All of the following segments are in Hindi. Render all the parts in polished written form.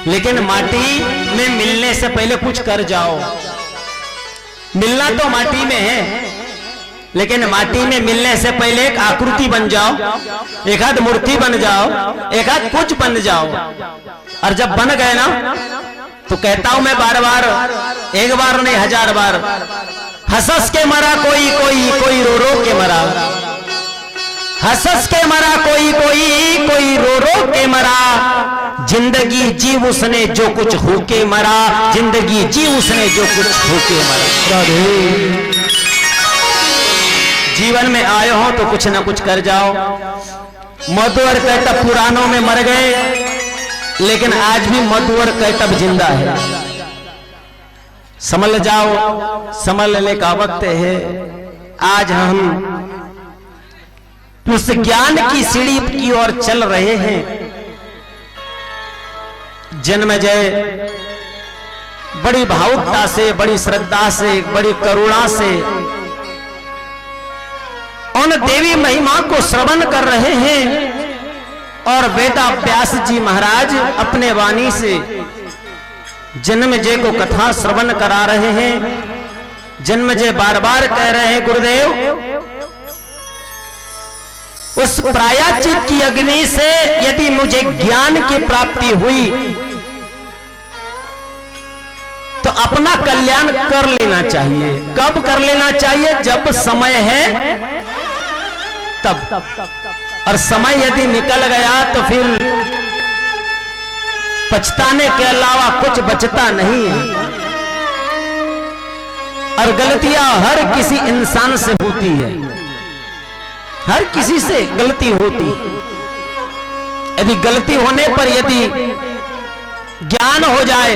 लेकिन माटी में मिलने से पहले कुछ कर जाओ। मिलना तो माटी में है, लेकिन माटी में मिलने से पहले एक आकृति बन जाओ, एक आध मूर्ति बन जाओ, एक आध कुछ बन जाओ। और जब बन गए ना तो कहता हूं मैं बार बार, एक बार नहीं 1000 बार, हंस के मरा कोई कोई, कोई रो रो के मरा। हंस के मरा कोई कोई, कोई रो रो के मरा। जिंदगी जी उसने जो कुछ होके मरा, जिंदगी जी उसने जो कुछ होके मरा। जीवन में आए हो तो कुछ ना कुछ कर जाओ। मधुवर कैटब पुरानों में मर गए, लेकिन आज भी मधुवर कैटब जिंदा है। संभल जाओ, संभलने का वक्त है। आज हम उस ज्ञान की सीढ़ी की ओर चल रहे हैं। जन्मजय बड़ी भावुकता से, बड़ी श्रद्धा से, बड़ी करुणा से उन देवी महिमा को श्रवण कर रहे हैं। और वेदाव्यास जी महाराज अपने वाणी से जन्मजय को कथा श्रवण करा रहे हैं। जन्मजय बार बार कह रहे हैं, गुरुदेव उस प्रायश्चित की अग्नि से यदि मुझे ज्ञान की प्राप्ति हुई तो अपना कल्याण कर लेना चाहिए। कब कर लेना चाहिए? जब समय है तब। और समय यदि निकल गया तो फिर पछताने के अलावा कुछ बचता नहीं है। और गलतियां हर किसी इंसान से होती है, हर किसी से गलती होती। यदि गलती होने पर यदि ज्ञान हो जाए,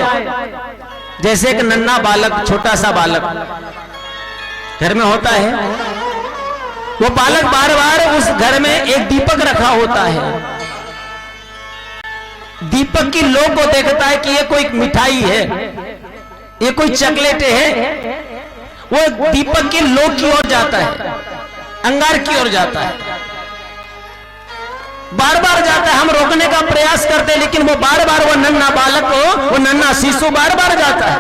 जैसे एक नन्हा बालक, छोटा सा बालक घर में होता है, वो बालक बार बार उस घर में एक दीपक रखा होता है। दीपक की लो को देखता है कि ये कोई मिठाई है, ये कोई चॉकलेट है। वो दीपक की लो की ओर जाता है, अंगार की ओर जाता है, बार बार जाता है। हम रोकने का प्रयास करते हैं, लेकिन वो बार बार, वो नन्हा बालक को, वो नन्हा शिशु बार बार जाता है।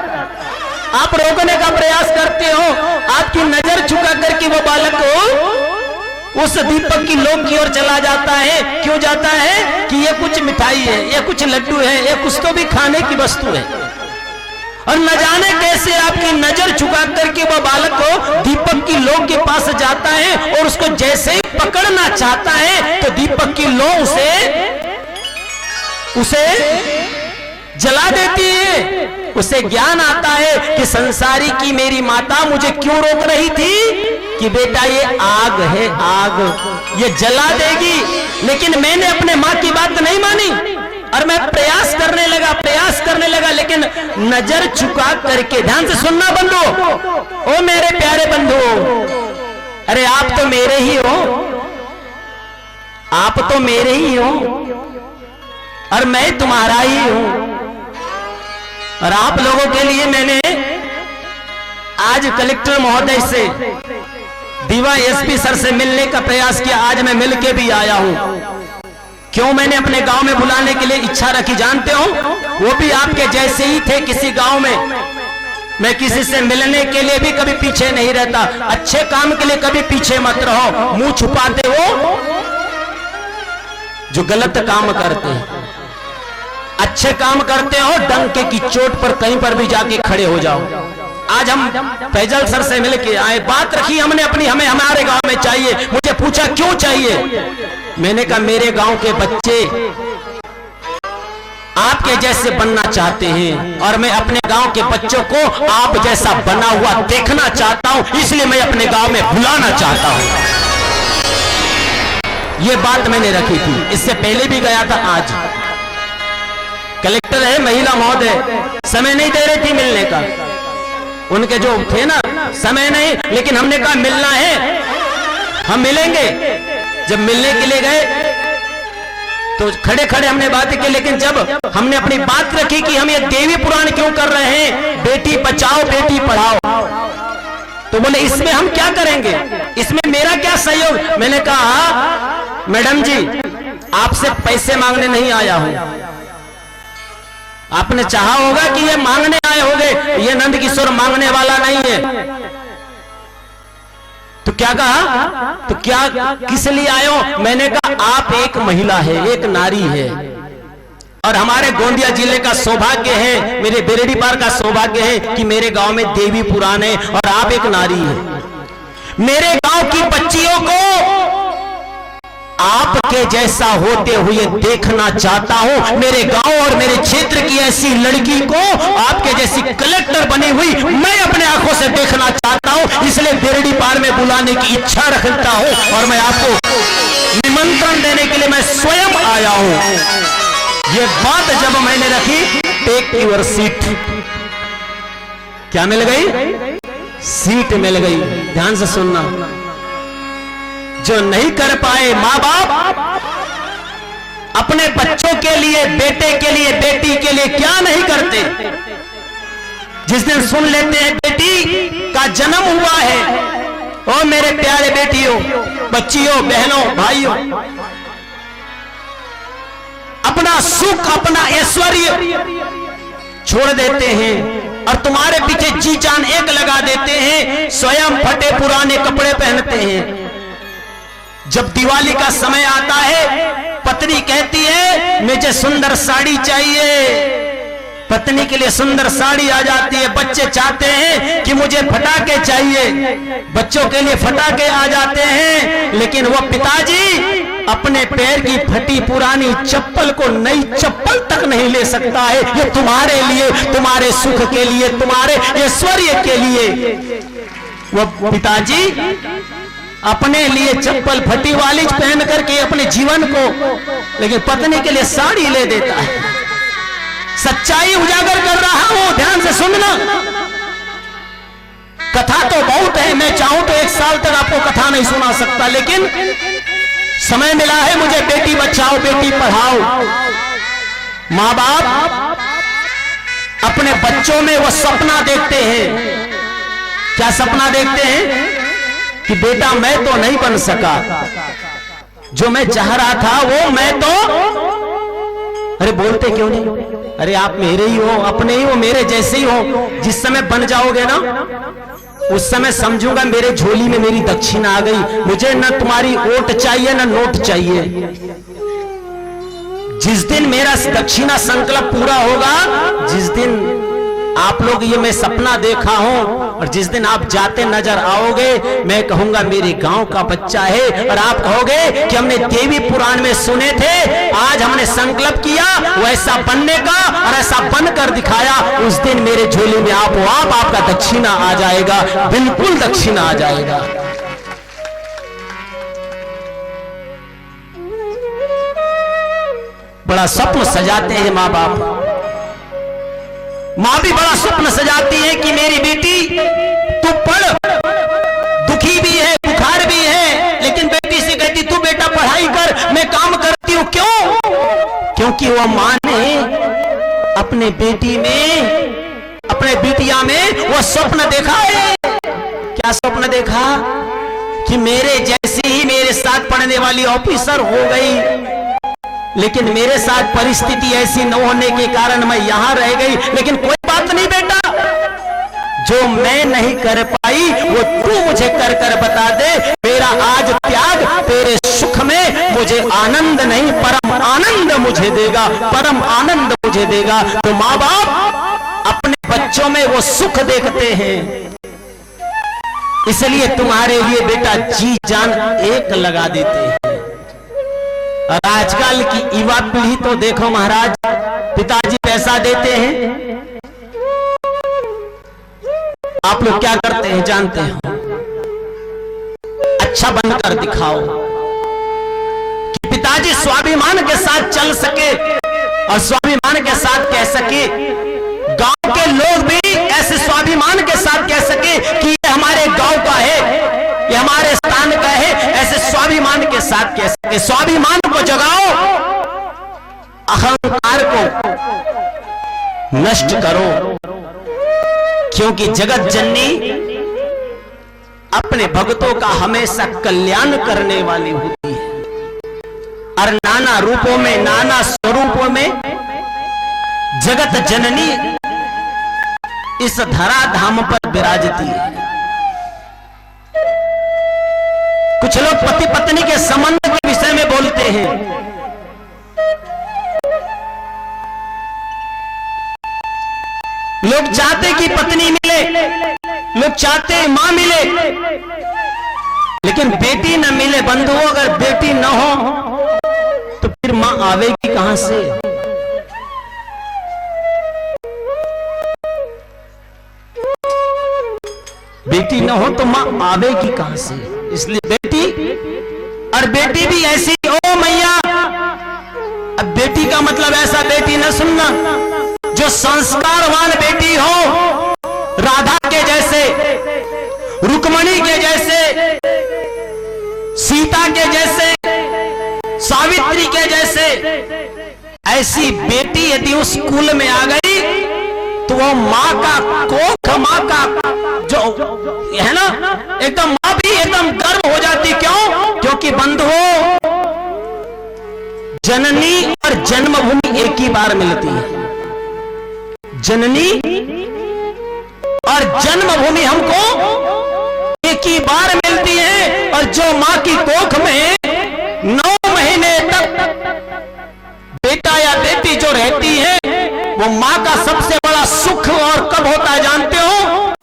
आप रोकने का प्रयास करते हो, आपकी नजर झुका करके वो बालक को उस दीपक की लो की ओर चला जाता है। क्यों जाता है? कि ये कुछ मिठाई है, ये कुछ लड्डू है, ये कुछ तो भी खाने की वस्तु है। और न जाने कैसे आपकी नजर झुका करके वो बालक को दीपक की लो के पास जाता है, और उसको जैसे ही पकड़ना चाहता है तो दीपक की लो उसे जला देती है। उसे ज्ञान आता है कि संसारी की मेरी माता मुझे क्यों रोक रही थी, कि बेटा ये आग है, आग ये जला देगी। लेकिन मैंने अपने माँ की बात नहीं मानी और मैं प्रयास करने लगा, लेकिन नजर झुका करके, ध्यान से सुनना बंधु, ओ मेरे प्यारे बंधु, अरे आप तो मेरे ही हो, आप तो मेरे ही हो, और मैं तुम्हारा ही हूं। और आप लोगों के लिए मैंने आज कलेक्टर महोदय से, दीवा एसपी सर से मिलने का प्रयास किया। आज मैं मिल के भी आया हूं। क्यों मैंने अपने गांव में बुलाने के लिए इच्छा रखी जानते हो? वो भी आपके जैसे ही थे किसी गांव में। मैं किसी से मिलने के लिए भी कभी पीछे नहीं रहता। अच्छे काम के लिए कभी पीछे मत रहो। मुंह छुपाते हो जो गलत काम करते हैं, अच्छे काम करते हो डंके की चोट पर कहीं पर भी जाके खड़े हो जाओ। आज हम फैजल सर से मिलके आए, बात रखी हमने अपनी, हमें हमारे गांव में चाहिए। मुझे पूछा क्यों चाहिए? मैंने कहा मेरे गांव के बच्चे आपके जैसे बनना चाहते हैं, और मैं अपने गांव के बच्चों को आप जैसा बना हुआ देखना चाहता हूं, इसलिए मैं अपने गांव में बुलाना चाहता हूं। ये बात मैंने रखी थी, इससे पहले भी गया था। आज कलेक्टर है महिला महोदय, समय नहीं दे रही थी मिलने का, उनके जो थे ना समय नहीं, लेकिन हमने कहा मिलना है, हम मिलेंगे। जब मिलने के लिए गए तो खड़े खड़े हमने बात की, लेकिन जब हमने अपनी बात रखी कि हम ये देवी पुराण क्यों कर रहे हैं, बेटी बचाओ बेटी पढ़ाओ, तो बोले इसमें हम क्या करेंगे, इसमें मेरा क्या सहयोग। मैंने कहा मैडम जी आपसे पैसे मांगने नहीं आया हूं, आपने चाहा होगा कि ये मांगने आए होंगे, ये नंद किशोर मांगने वाला नहीं है। तो क्या कहा, तो क्या किस लिए आए हो? मैंने कहा आप एक महिला है, एक नारी है, और हमारे गोंदिया जिले का सौभाग्य है, मेरे बेरडी पार का सौभाग्य है कि मेरे गांव में देवी पुराण है और आप एक नारी है। मेरे गांव की बच्चियों को आपके जैसा होते हुए देखना चाहता हूं। मेरे गांव और मेरे क्षेत्र की ऐसी लड़की को आपके जैसी कलेक्टर बनी हुई मैं अपने आंखों से देखना चाहता हूं। इसलिए बेरडी पार में बुलाने की इच्छा रखता हूं और मैं आपको निमंत्रण देने के लिए मैं स्वयं आया हूं। ये बात जब मैंने रखी, टेक यूर सीट, क्या मिल गई? सीट मिल गई। ध्यान से सुनना, जो नहीं कर पाए मां बाप अपने बच्चों के लिए, बेटे के लिए, बेटी के लिए क्या नहीं करते। जिस दिन सुन लेते हैं बेटी का जन्म हुआ है, ओ मेरे प्यारे बेटियों, बच्चियों, बहनों, भाइयों, अपना सुख, अपना ऐश्वर्य छोड़ देते हैं और तुम्हारे पीछे जी जान एक लगा देते हैं। स्वयं फटे पुराने कपड़े पहनते हैं। जब दिवाली का समय आता है, पत्नी कहती है मुझे सुंदर साड़ी चाहिए, पत्नी के लिए सुंदर साड़ी आ जाती है। बच्चे चाहते हैं कि मुझे फटाके चाहिए, बच्चों के लिए फटाके आ जाते हैं। लेकिन वो पिताजी अपने पैर की फटी पुरानी चप्पल को नई चप्पल तक नहीं ले सकता है। ये तुम्हारे लिए, तुम्हारे सुख के लिए, तुम्हारे ऐश्वर्य के लिए वो पिताजी अपने लिए चप्पल फटी वाली पहन करके अपने जीवन को, लेकिन पत्नी के लिए साड़ी ले देता है। सच्चाई उजागर कर रहा हूं, ध्यान से सुनना। कथा तो बहुत है, मैं चाहूं तो 1 साल तक आपको कथा नहीं सुना सकता, लेकिन समय मिला है मुझे। बेटी बचाओ, बेटी पढ़ाओ। मां बाप अपने बच्चों में वो सपना देखते हैं। क्या सपना देखते हैं? कि बेटा मैं तो नहीं बन सका, जो मैं चाह रहा था वो मैं तो, अरे बोलते क्यों नहीं? अरे आप मेरे ही हो, अपने ही हो, मेरे जैसे ही हो। जिस समय बन जाओगे ना, उस समय समझूंगा मेरे झोली में मेरी दक्षिणा आ गई। मुझे न तुम्हारी ओट चाहिए न नोट चाहिए। जिस दिन मेरा दक्षिणा संकल्प पूरा होगा, जिस दिन आप लोग ये मैं सपना देखा हूं और जिस दिन आप जाते नजर आओगे, मैं कहूंगा मेरे गांव का बच्चा है, और आप कहोगे कि हमने देवी पुराण में सुने थे, आज हमने संकल्प किया वैसा बनने का और ऐसा बनकर दिखाया। उस दिन मेरे झोली में आपका दक्षिणा आ जाएगा, बिल्कुल दक्षिणा आ जाएगा। बड़ा स्वप्न सजाते हैं माँ बाप। मां भी बड़ा स्वप्न सजाती है कि मेरी बेटी तू पढ़, दुखी भी है, बुखार भी है, लेकिन बेटी से कहती तू बेटा पढ़ाई कर, मैं काम करती हूं। क्यों? क्योंकि वह मां ने अपने बेटी में, अपने बिटिया में वो स्वप्न देखा है। क्या स्वप्न देखा? कि मेरे जैसी ही मेरे साथ पढ़ने वाली ऑफिसर हो गई, लेकिन मेरे साथ परिस्थिति ऐसी न होने के कारण मैं यहां रह गई। लेकिन कोई बात नहीं बेटा, जो मैं नहीं कर पाई वो तू मुझे कर कर बता दे। मेरा आज त्याग तेरे सुख में मुझे आनंद नहीं, परम आनंद मुझे देगा, परम आनंद मुझे देगा। तो माँ बाप अपने बच्चों में वो सुख देखते हैं, इसलिए तुम्हारे लिए बेटा जी जान एक लगा देते हैं। और आजकल की युवा पीढ़ी तो देखो महाराज, पिताजी पैसा देते हैं, आप लोग क्या करते हैं जानते हो? अच्छा बनकर दिखाओ कि पिताजी स्वाभिमान के साथ चल सके और स्वाभिमान के साथ कह सके, गांव के लोग भी ऐसे स्वाभिमान के साथ कह सके कि ये हमारे गांव का है, ये हमारे स्थान का है। ऐसे स्वाभिमान के साथ कह सके। स्वाभिमान को जगाओ, अहंकार को नष्ट करो, क्योंकि जगत जननी अपने भक्तों का हमेशा कल्याण करने वाली होती है। और नाना रूपों में, नाना स्वरूपों में जगत जननी इस धरा धाम पर विराजती है। कुछ लोग पति पत्नी के संबंध के विषय में बोलते हैं। लोग चाहते कि पत्नी मिले, लोग चाहते हैं मां मिले, लेकिन बेटी न मिले। बंधुओं, अगर बेटी न हो तो फिर मां आवेगी कहां से? बेटी न हो तो मां आवेगी कहां से? इसलिए बेटी, और बेटी भी ऐसी, ओ मैया। अब बेटी का मतलब ऐसा बेटी न सुनना जो संस्कारवान बेटी हो, राधा के जैसे, रुक्मणी के जैसे, सीता के जैसे, सावित्री के जैसे। ऐसी बेटी यदि उस कुल में आ गई तो वो मां का कोख, मां का जो है ना, एकदम मां भी एकदम गर्व हो जाती। क्यों? क्योंकि बंधुओं, जननी और जन्मभूमि एक ही बार मिलती है। जननी और जन्मभूमि हमको एक ही बार मिलती है। और जो मां की कोख में 9 महीने तक बेटा या बेटी जो रहती है, वो मां का सबसे बड़ा सुख और कब होता है जानते हो?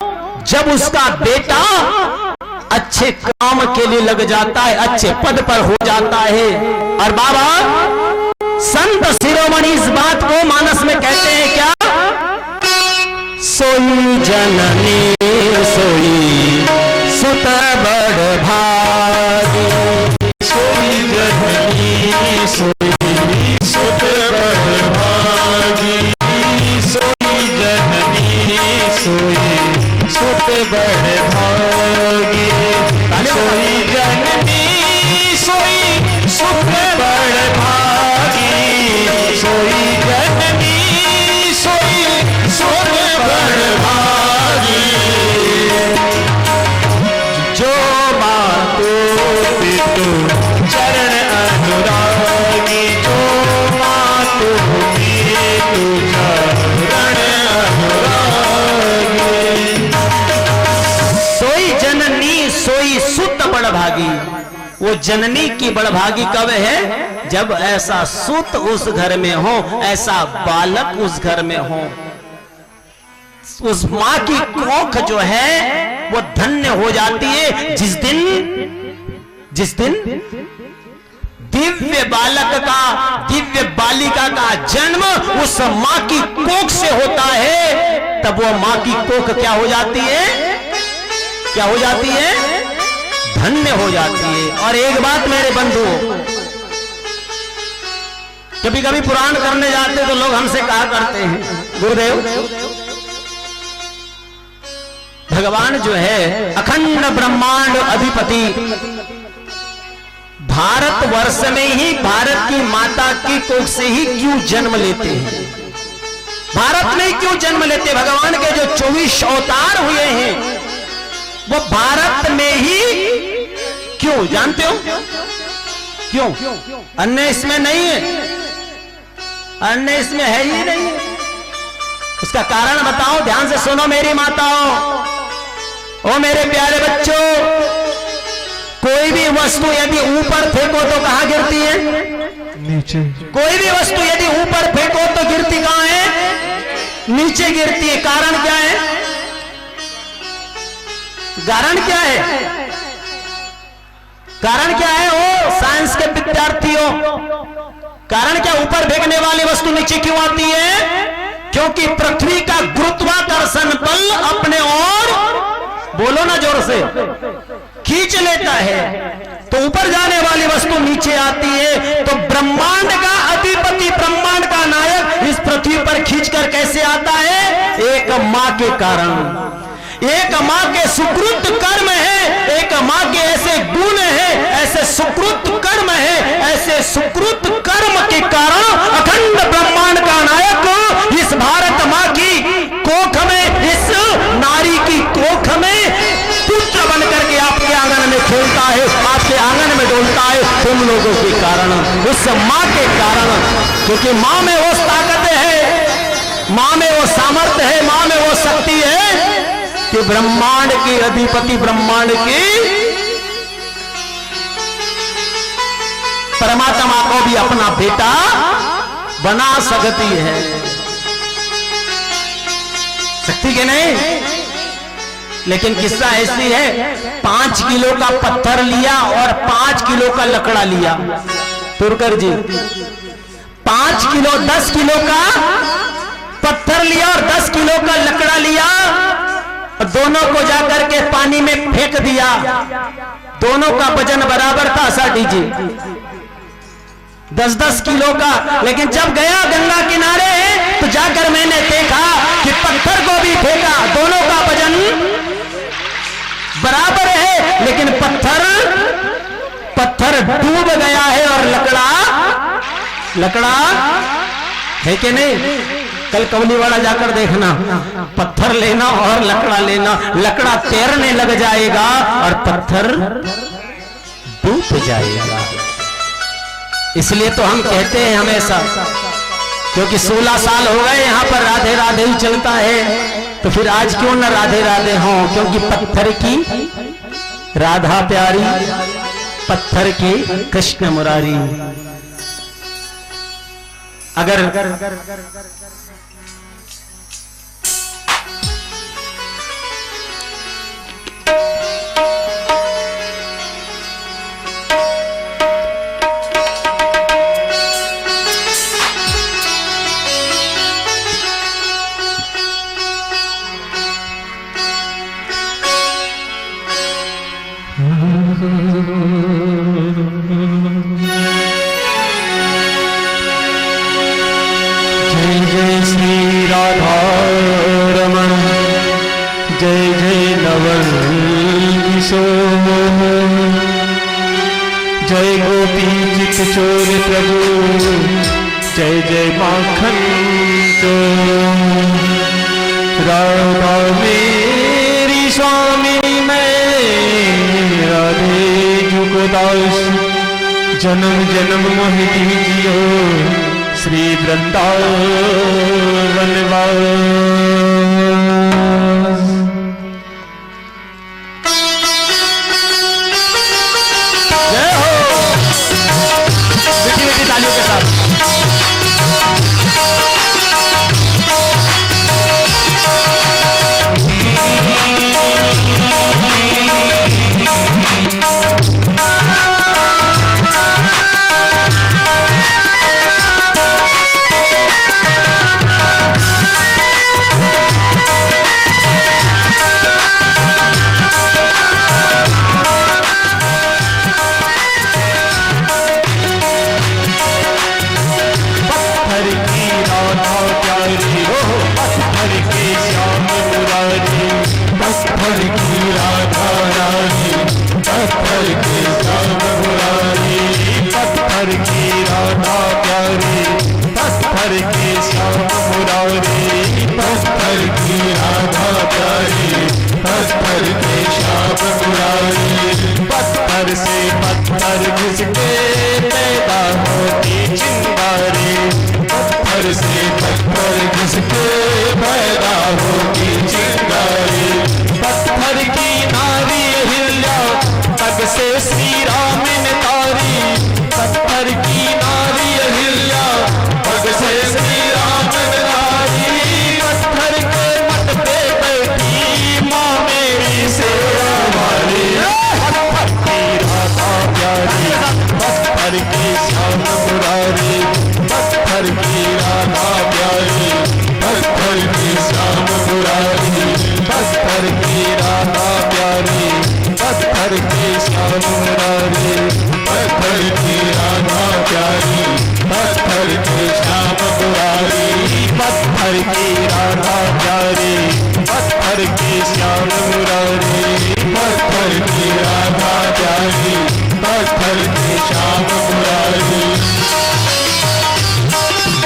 जब उसका बेटा अच्छे काम के लिए लग जाता है, अच्छे पद पर हो जाता है। और बाबा संत शिरोमणि इस बात को मानस में कहते हैं क्या? सोई जननी सोई सुत बड़ भागी, सोई जननी सोई सुत बड़ भागी, सोई जननी सोई सुत बड़ भागी, सोई जननी सोई सुत बड़ भागी, सोई जननी सोई सुत बड़ भागी। जो मातो पितु चरण अनुरागी, जो मातो पितु चरण अनुरागी, सोई जननी सोई सुत बड़ भागी। वो जननी की बड़भागी कब है? जब ऐसा सुत उस घर में हो, ऐसा बालक उस घर में हो। उस मां की कोख जो है वो धन्य हो जाती है जिस दिन दिव्य बालक का, दिव्य बालिका का जन्म उस मां की कोख से होता है। तब वो मां की कोख क्या हो जाती है? क्या हो जाती है? धन्य हो जाती है। और एक बात मेरे बंधु, कभी कभी पुराण करने जाते तो लोग हमसे कहा करते हैं, गुरुदेव भगवान जो है अखंड ब्रह्मांड अधिपति, भारतवर्ष में ही भारत की माता की कोख से ही क्यों जन्म लेते हैं? भारत में क्यों जन्म लेते? भगवान के जो 24 अवतार हुए हैं वो भारत में ही क्यों? जानते हो क्यों? अन्य इसमें नहीं है, अन्य इसमें है ही नहीं। उसका कारण बताओ, ध्यान से सुनो मेरी माताओं, ओ मेरे प्यारे बच्चों। कोई भी वस्तु यदि ऊपर फेंको तो कहां गिरती है? नीचे। कोई भी वस्तु यदि ऊपर फेंको तो गिरती कहां है? नीचे गिरती है। कारण क्या है? कारण क्या है? कारण क्या है? ओ साइंस के विद्यार्थियों, कारण क्या? ऊपर फेंकने वाली वस्तु नीचे क्यों आती है? क्योंकि पृथ्वी का गुरुत्वाकर्षण बल अपने ओर, बोलो ना जोर से, खींच लेता है। तो ऊपर जाने वाली वस्तु नीचे आती है। तो ब्रह्मांड का अधिपति, ब्रह्मांड का नायक इस पृथ्वी पर खींचकर कैसे आता है? एक मां के कारण। एक मां के सुकृत कर्म है, एक मां के ऐसे गुण है, ऐसे सुकृत कर्म है, ऐसे सुकृत कर्म के कारण अखंड ब्रह्मांड का नायक इस भारत मां की कोख में, इस नारी की कोख में पुत्र बनकर के आपके आंगन में खेलता है, आपके आंगन में डोलता है। तुम लोगों के कारण, उस मां के कारण, क्योंकि मां में वो ताकत है, मां में वो सामर्थ्य है, मां में वो शक्ति है कि ब्रह्मांड की अधिपति, ब्रह्मांड की परमात्मा को भी अपना बेटा बना सकती है। शक्ति के नहीं, लेकिन किस्सा ऐसी है, 5 किलो का पत्थर लिया और 5 किलो का लकड़ा लिया। तुरकर जी 5 किलो 10 किलो का पत्थर लिया और 10 किलो का लकड़ा लिया, और दोनों को जाकर के पानी में फेंक दिया। दोनों का वजन बराबर था, साठी जी 10-10 किलो का। लेकिन जब गया गंगा किनारे तो जाकर मैंने देखा कि पत्थर को भी फेंका, दोनों का वजन बराबर है, लेकिन पत्थर डूब गया है और लकड़ा है कि नहीं। कल कवलीवाड़ा जाकर देखना, पत्थर लेना और लकड़ा लेना, लकड़ा तैरने लग जाएगा और पत्थर डूब जाएगा। इसलिए तो हम कहते हैं हमेशा, क्योंकि 16 साल हो गए यहाँ पर राधे राधे ही चलता है, तो फिर आज क्यों न राधे राधे हों, क्योंकि पत्थर की राधा प्यारी, पत्थर के कृष्ण मुरारी। अगर जय गोपी चित चोर प्रभु, जय जय माखन चोर। राधा मेरी स्वामी मैं, राधे जुगदास, जन्म जन्म मोह दीजियो श्री वृंदावन वास। जय हो, मीठी मीठी तालियों के साथ।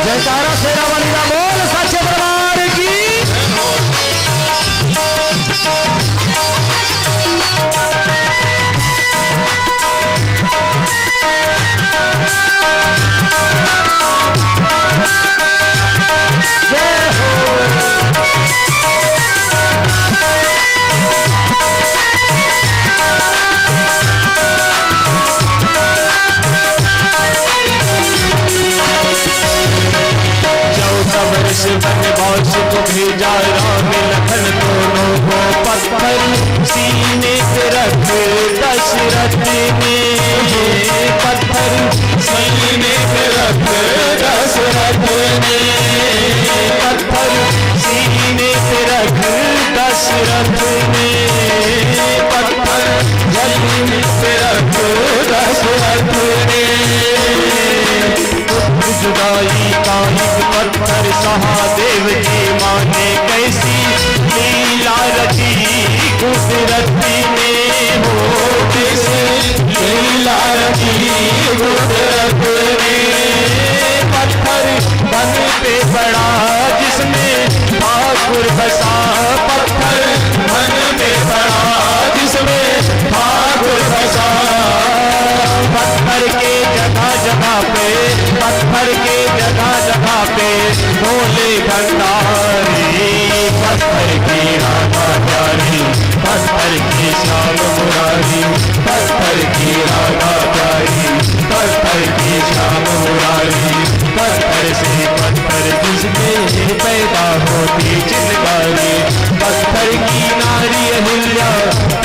जयकारा शेरा वाली का बोल, सच्चे दरबार की। जय हो। 10 वनवास को भेजा राम लखन दोनों को पत्थर सीने पे रख दशरथ ने पत्थर सीने पे रख दशरथ ने पत्थर सीने पे रख दशरथ ने पत्थर सीने पे रख दशरथ ने जुदाई का एक पत्थर सहादेव जी माने कैसी लीला रची कुदरत ने हो कैसे लीला रची कुदरत ने पत्थर बन पे पड़ा जिसमें ठाकुर बसा पत्थर बन पे पड़ा जिसमें ठाकुर बसा पत्थर के जगह जगह पे पत्थर के जगह जगह पे बोले भंडारी पत्थर की राधा प्यारी पत्थर की श्याम मुरारी पत्थर की राधा प्यारी पत्थर की श्याम मुरारी पत्थर से पत्थर जिसमें पैदा होती चिंगारी पत्थर की नारी अहिल्या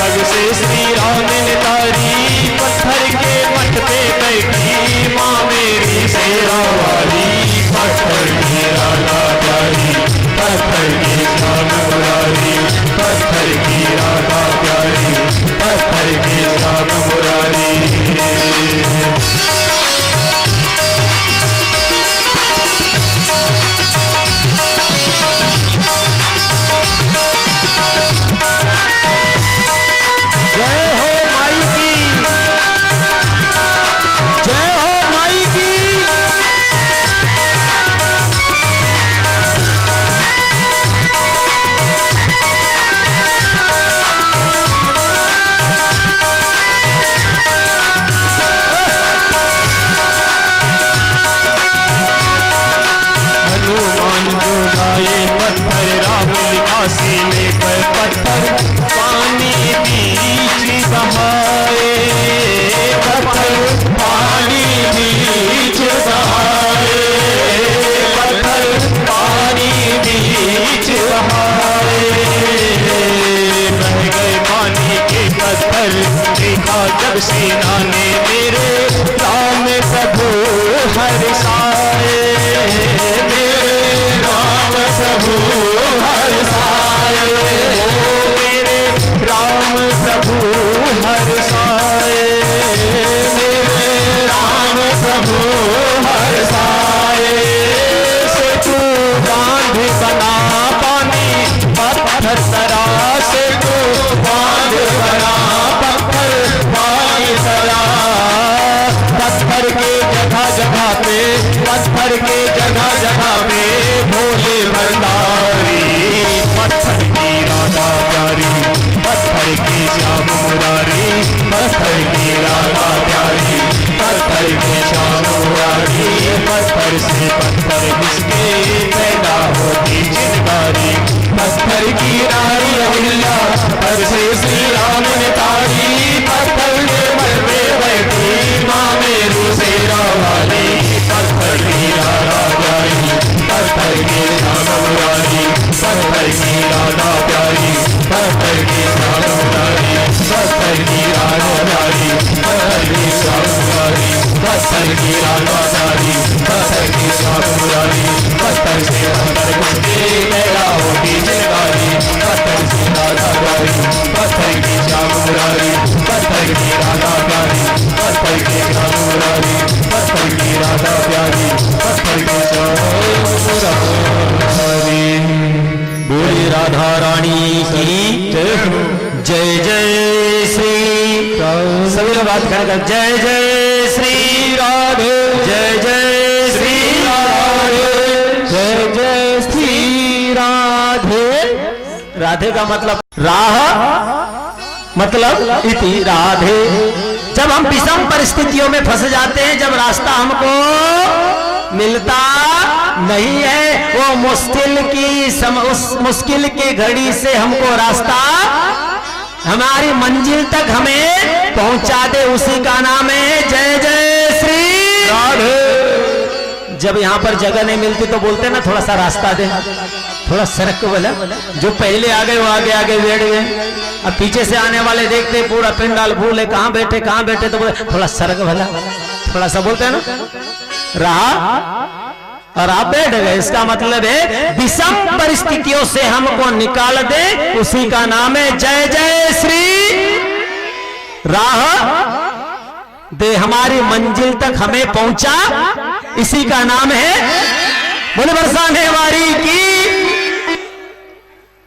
तब से श्री राम ने तारी पत्थर के मठ पे बैठी माँ मेरी शेरा वाली पत्थर की राधा प्यारी पत्थर की श्याम मुरारी पत्थर की राधा प्यारी पत्थर की श्याम मुरारी सीने पर पत्थर पानी बीच बहाए पत्थर पानी बीच बहाए पत्थर पानी बीच बहाए बह गए पानी के पत्थर देखा जब सेना ने मेरे राम प्रभु हर साए मेरे राम प्रभु हर साए मेरे राम प्रभु हर साए मेरे राम प्रभु हर साए से तू बांध बना पानी पत्थर तरा से तू बांध बना पत्थर पानी तरा पत्थर के जगह जगह पे पत्थर के जगह जगह पे भोले भंडारी पत्थर की राधा प्यारी पत्थर की श्याम मुरारी पत्थर की राधा प्यारी पत्थर की श्याम मुरारी पत्थर से पत्थर जिसके पैदा होती चिंगारी पत्थर की नारी अहिल्या पर से श्री राम ने तारी पत्थर के मन में बैठी माँ मेरी शेरा वाली पत्थर की राधा प्यारी पत्थर की श्याम मुरारी पत्थर की राधा प्यारी पत्थर की श्याम मुरारी पत्थर की राधा प्यारी पत्थर की श्याम मुरारी पत्थर की राधा प्यारी पत्थर की श्याम मुरारी पत्थर से पत्थर कुछ पैदा होती चिंगारी पत्थर से राधा प्यारी पत्थर की श्याम मुरारी पत्थर की राधा प्यारी पत्थर की श्याम मुरारी पत्थर की राधा प्यारी पत्थर की श्याम मुरारी बोली राधा रानी की जय जय श्री सभी लोग बात कर जय जय श्री राधे जय जय श्री राधे जय जय श्री राधे राधे का मतलब राह मतलब इति राधे जब हम विषम परिस्थितियों में फंस जाते हैं जब रास्ता हमको मिलता नहीं है वो उस मुश्किल की घड़ी से हमको रास्ता हमारी मंजिल तक हमें पहुंचा दे उसी का नाम है जय जय श्री राधे जब यहाँ पर जगह नहीं मिलती तो बोलते ना थोड़ा सा रास्ता दे, थोड़ा सड़क बोला। जो पहले आ गए वो आगे आगे बैठ गए। अब पीछे से आने वाले देखते पूरा पिंडाल फूल है, कहाँ बैठे तो बोले थोड़ा सड़क भला, थोड़ा सा बोलते हैं ना, रहा और आप बैठ गए। इसका मतलब है विषम परिस्थितियों से हमको निकाल दे, उसी का नाम है जय जय श्री राह दे, हमारी मंजिल तक हमें पहुंचा, इसी का नाम है बोले बरसाने वारी की।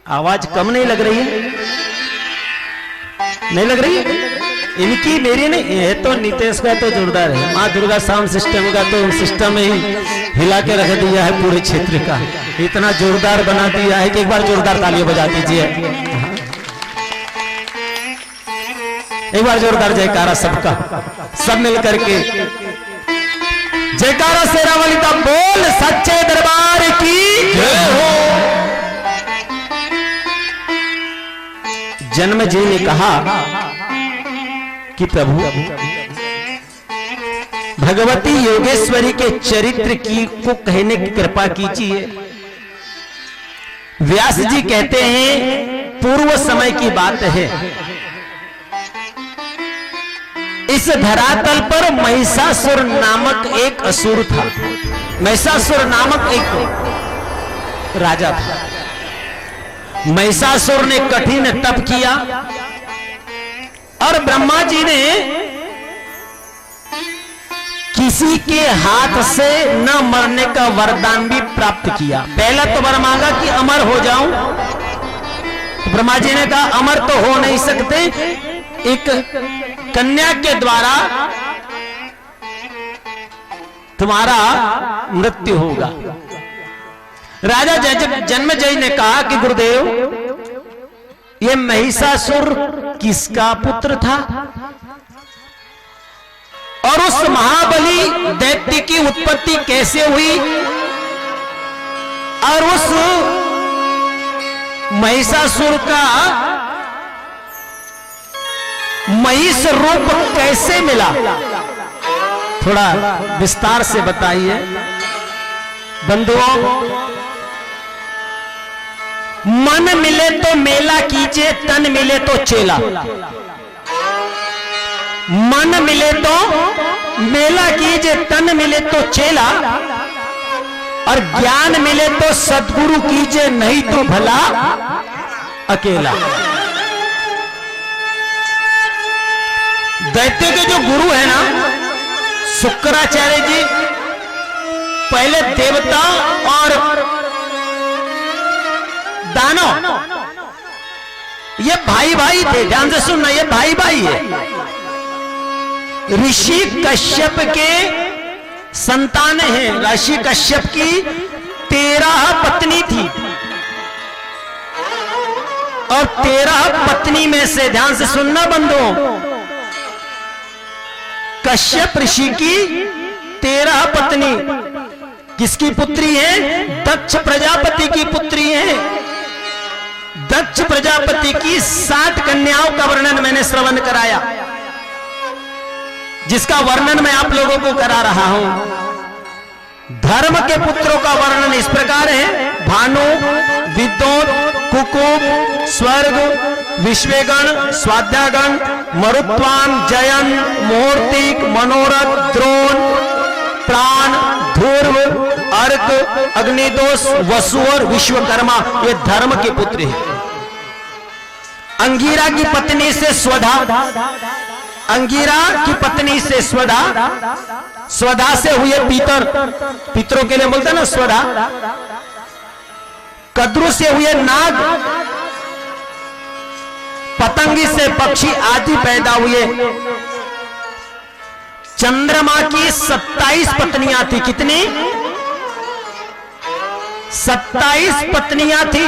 आवाज कम नहीं लग रही है? नहीं लग रही है? इनकी मेरी नहीं है, तो नीतीश का तो जोरदार है। माँ दुर्गा साउंड सिस्टम का तो सिस्टम ही हिला के रख दिया है पूरे क्षेत्र का, इतना जोरदार बना दिया है कि एक बार जोरदार तालियां बजा दीजिए, एक बार जोरदार जयकारा सबका, सब मिल करके जयकारा शेरावाली का बोल सच्चे दरबार की जय हो। जन्म जी ने कहा कि प्रभु भगवती योगेश्वरी के चरित्र की को कहने की कृपा कीजिए। व्यास जी कहते हैं पूर्व समय की बात है, इस धरातल पर महिषासुर नामक एक असुर था। महिषासुर नामक एक राजा था। महिषासुर ने कठिन तप किया और ब्रह्मा जी ने किसी के हाथ से न मरने का वरदान भी प्राप्त किया। पहला तो वर मांगा कि अमर हो जाऊं, तो ब्रह्मा जी ने कहा अमर तो हो नहीं सकते, एक कन्या के द्वारा तुम्हारा मृत्यु होगा। राजा जन्मेजय ने कहा कि गुरुदेव ये महिषासुर किसका पुत्र था और उस महाबली दैत्य की उत्पत्ति कैसे हुई और उस महिषासुर का महिष रूप कैसे मिला, थोड़ा विस्तार से बताइए। बंधुओं, मन मिले तो मेला कीजिए, तन मिले तो चेला। मन मिले तो मेला कीजिए, तन मिले तो चेला, और ज्ञान मिले तो सद्गुरु कीजिए, नहीं तो भला अकेला। दैत्य के जो गुरु है ना शुक्राचार्य जी, पहले देवता और दानव ये भाई भाई थे। ध्यान से सुनना, ये भाई भाई है। ऋषि कश्यप के संतान हैं। ऋषि कश्यप की 13 पत्नी थी और 13 पत्नी में से, ध्यान से सुनना बंधुओं, कश्यप ऋषि की 13 पत्नी किसकी पुत्री है? दक्ष प्रजापति की पुत्री है। दक्ष प्रजापति की 60 कन्याओं का वर्णन मैंने श्रवण कराया, जिसका वर्णन मैं आप लोगों को करा रहा हूं। धर्म के पुत्रों का वर्णन इस प्रकार है: भानु, विद्योत, कुकुब, स्वर्ग, विश्वेगण, स्वाध्यागण, मरुत्वान, जयन, मुहूर्तिक, मनोरथ, द्रोण, प्राण, ध्रुव, अर्क, अग्निदोष, वसु और विश्वकर्मा, ये धर्म के पुत्र हैं। अंगीरा की पत्नी से स्वधा, अंगीरा की पत्नी से स्वधा, स्वधा से हुए पीतर, पितरों के लिए बोलते हैं ना स्वधा। कद्रु से हुए नाग, पतंगी से पक्षी आदि पैदा हुए। चंद्रमा की 27 पत्नियां थी। कितनी? 27 पत्नियां थी,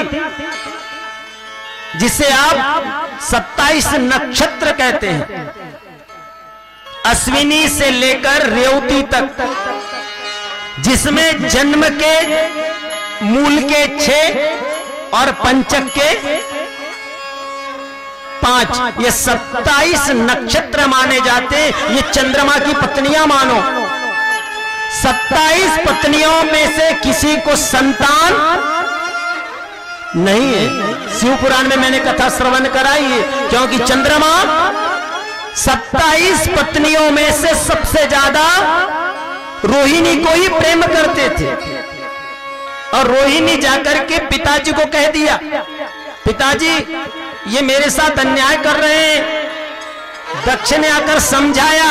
जिसे आप 27 नक्षत्र कहते हैं। अश्विनी से लेकर रेवती तक, जिसमें जन्म के मूल के 6 और पंचक के 5, ये 27 नक्षत्र माने जाते। ये चंद्रमा की पत्नियां मानो। 27 पत्नियों में से किसी को संतान नहीं है। शिव पुराण में मैंने कथा श्रवण कराई है, क्योंकि चंद्रमा 27 पत्नियों में से सबसे ज्यादा रोहिणी को ही प्रेम करते थे। और रोहिणी जाकर के पिताजी को कह दिया, पिताजी ये मेरे साथ अन्याय कर रहे हैं। दक्ष ने आकर समझाया,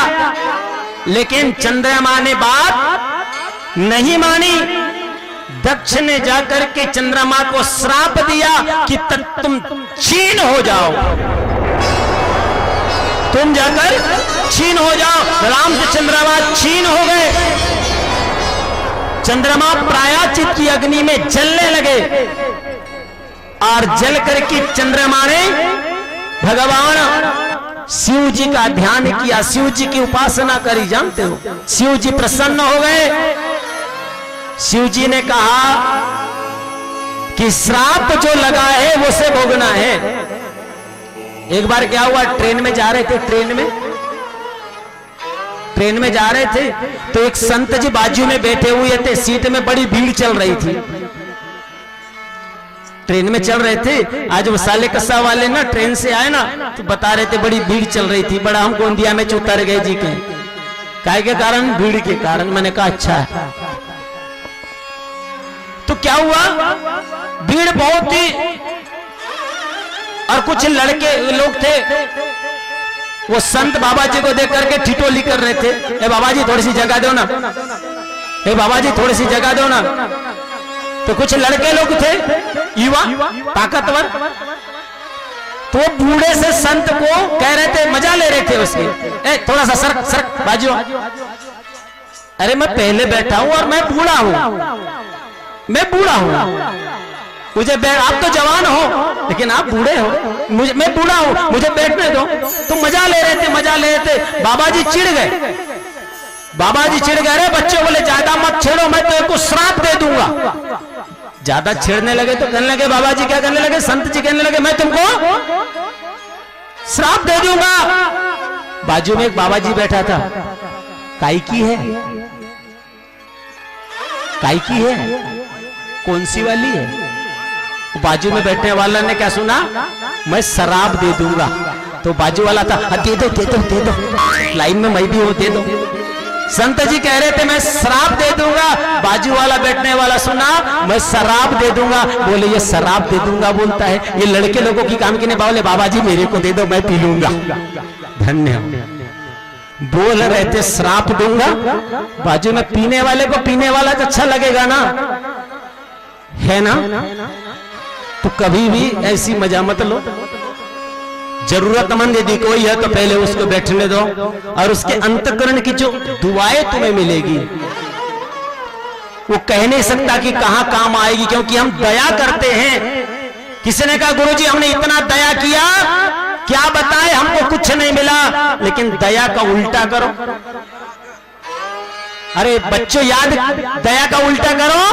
लेकिन चंद्रमा ने बात नहीं मानी। दक्ष ने जाकर के चंद्रमा को श्राप दिया कि तुम क्षीण हो जाओ, तुम जाकर क्षीण हो जाओ। राम से चंद्रमा क्षीण हो गए। चंद्रमा प्रायश्चित की अग्नि में जलने लगे और जल करके चंद्रमा ने भगवान शिव जी का ध्यान किया, शिव जी की उपासना करी। जानते हो, शिव जी प्रसन्न हो गए। शिव जी ने कहा कि श्राप जो लगा है वो से भोगना है। एक बार क्या हुआ, ट्रेन में जा रहे थे, ट्रेन में जा रहे थे तो एक संत जी बाजू में बैठे हुए थे। सीट में बड़ी भीड़ चल रही थी। ट्रेन में चल रहे थे। आज वो साले कस्सा वाले ना ट्रेन से आए ना तो बता रहे थे बड़ी भीड़ चल रही थी, बड़ा हम गोंदिया में उतर गए जी के। काय के कारण? भीड़ के कारण। मैंने कहा अच्छा है। तो क्या हुआ, भीड़ बहुत थी और कुछ लड़के लोग थे, वो संत बाबा जी को देख करके ठिठोली कर रहे थे। ए बाबा जी थोड़ी सी जगह दो ना, ए बाबा जी थोड़ी सी जगह दो ना। तो कुछ लड़के लोग थे, युवा ताकतवर, तो बूढ़े से संत को कह रहे थे, मजा ले रहे थे उसके। ए थोड़ा सा सरक सरक बाजू। अरे मैं पहले बैठा हूं और मैं बूढ़ा हूं, मैं बूढ़ा हूं। मुझे आप तो जवान हो लेकिन आप बूढ़े हो, मैं बूढ़ा हूं, मुझे बैठने दो। तो मजा ले रहे थे, मजा ले रहे थे। बाबा जी चिढ़ गए, बाबा जी चिढ़ गए। अरे बच्चों बोले ज्यादा मत छेड़ो, मैं तो एक श्राप दे दूंगा। ज्यादा छेड़ने लगे तो कहने लगे, बाबा जी क्या कहने लगे, संत जी कहने लगे, मैं तुमको श्राप दे दूंगा। बाजू में एक बाबा जी बैठा था। काई की है, काई की है, कौन सी वाली है? बाजू में बैठने वाला ने क्या सुना, मैं शराब दे दूंगा। तो बाजू वाला था, दे दो दे दो दे दो, लाइन में मैं भी हूं, दे दो। संत जी कह रहे थे मैं शराब दे दूंगा। बाजू वाला बैठने वाला सुना, मैं शराब दे दूंगा। बोले ये शराब दे दूंगा बोलता है, ये लड़के लोगों की काम की नहीं। बोले बाबा जी मेरे को दे दो, मैं पी लूंगा। धन्य बोल रहे थे श्राप दूंगा। बाजू में पीने वाले को पीने वाला तो अच्छा लगेगा ना, है ना? तो कभी भी ऐसी मजा मत लो। जरूरतमंद यदि कोई है तो पहले उसको बैठने दो, और उसके अंतःकरण की जो दुआएं तुम्हें मिलेगी वो कह नहीं सकता कि कहां काम आएगी, क्योंकि हम दया करते हैं। किसी ने कहा गुरुजी हमने इतना दया किया, क्या बताए हमको कुछ नहीं मिला। लेकिन दया का उल्टा करो। अरे बच्चों याद, दया का उल्टा करो।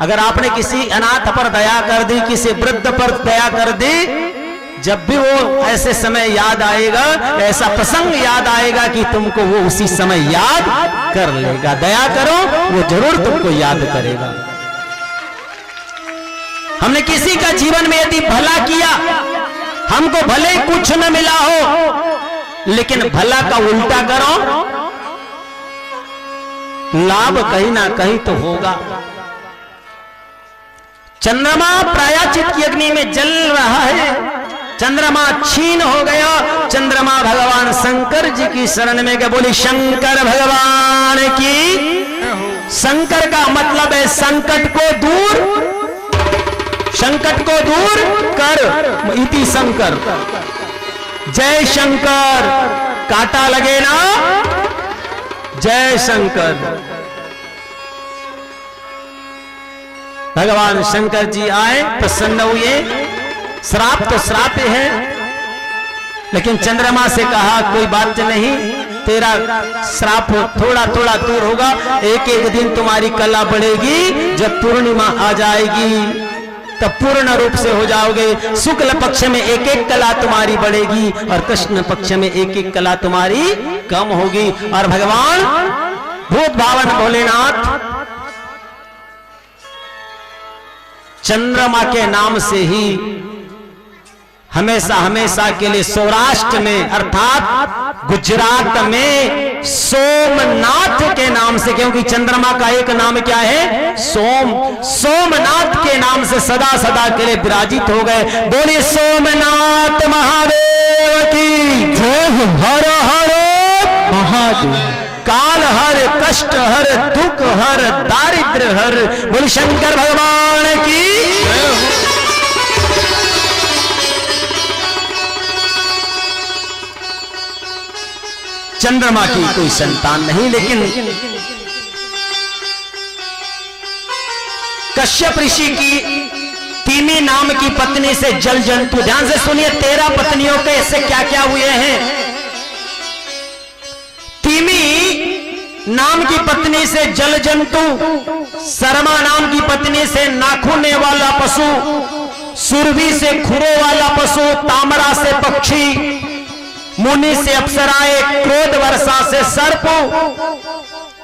अगर आपने किसी अनाथ पर दया कर दी, किसी वृद्ध पर दया कर दी, जब भी वो ऐसे समय याद आएगा, ऐसा प्रसंग याद आएगा कि तुमको वो उसी समय याद कर लेगा। दया करो, वो जरूर तुमको याद करेगा। हमने किसी का जीवन में यदि भला किया, हमको भले ही कुछ न मिला हो, लेकिन भला का उल्टा करो, लाभ कहीं ना कहीं तो होगा। चंद्रमा प्रायश्चित की अग्नि में जल रहा है, चंद्रमा क्षीण हो गया। चंद्रमा भगवान शंकर जी की शरण में गए। बोली शंकर भगवान की। शंकर का मतलब है संकट को दूर, संकट को दूर कर, इति शंकर। जय शंकर, कांटा लगे ना, जय शंकर। भगवान शंकर जी आए, प्रसन्न हुए। श्राप तो श्राप है, लेकिन चंद्रमा से कहा कोई बात नहीं, तेरा श्राप थोड़ा थोड़ा दूर होगा। एक एक दिन तुम्हारी कला बढ़ेगी, जब पूर्णिमा आ जाएगी तब पूर्ण रूप से हो जाओगे। शुक्ल पक्ष में एक एक कला तुम्हारी बढ़ेगी और कृष्ण पक्ष में एक एक कला तुम्हारी कम होगी। और भगवान भूत भावन भोलेनाथ चंद्रमा के नाम से ही हमेशा हमेशा के लिए सौराष्ट्र में अर्थात गुजरात में सोमनाथ के नाम से, क्योंकि चंद्रमा का एक नाम क्या है? सोम। सोमनाथ के नाम से सदा सदा के लिए विराजित हो गए। बोलिए सोमनाथ महादेव की जय। हर हर महादेव। काल हर, कष्ट हर, दुख हर, दारिद्र हर। बोले शंकर भगवान की जय। चंद्रमा की कोई संतान नहीं, लेकिन कश्यप ऋषि की तीमी नाम की पत्नी से जल जंतु, ध्यान से सुनिए, 13 पत्नियों के ऐसे क्या क्या हुए हैं। तीमी नाम की पत्नी से जल जंतु, शर्मा नाम की पत्नी से नाखूने वाला पशु, सुरभि से खुरों वाला पशु, तामरा से पक्षी, मुनि से अप्सराएं, क्रोध वर्षा से सर्प,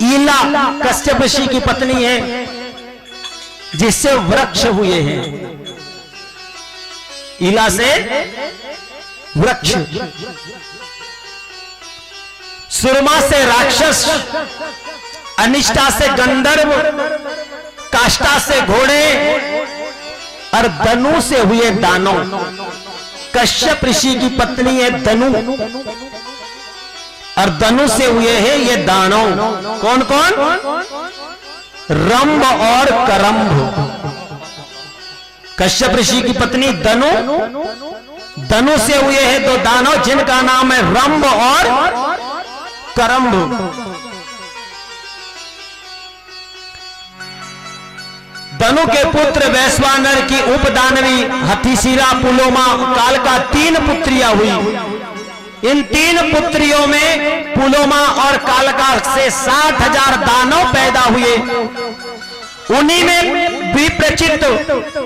ईला कश्यप ऋषि की पत्नी है जिससे वृक्ष हुए हैं। ईला से वृक्ष, सुरमा से राक्षस, अनिष्टा से गंधर्व, काष्ठा से घोड़े और धनु से हुए दानव। कश्यप ऋषि की पत्नी है धनु और धनु से हुए हैं ये दानव। कौन कौन? रंभ और करंभ। कश्यप ऋषि की पत्नी धनु, धनु से हुए हैं दो दानव जिनका नाम है रंभ और करंभ। धनु के पुत्र वैश्वानर की उपदानवी हथिशिरा, पुलोमा, कालका 3 पुत्रियां हुई। इन 3 पुत्रियों में पुलोमा और कालका से 60,000 दानव पैदा हुए। उन्हीं में विप्रचित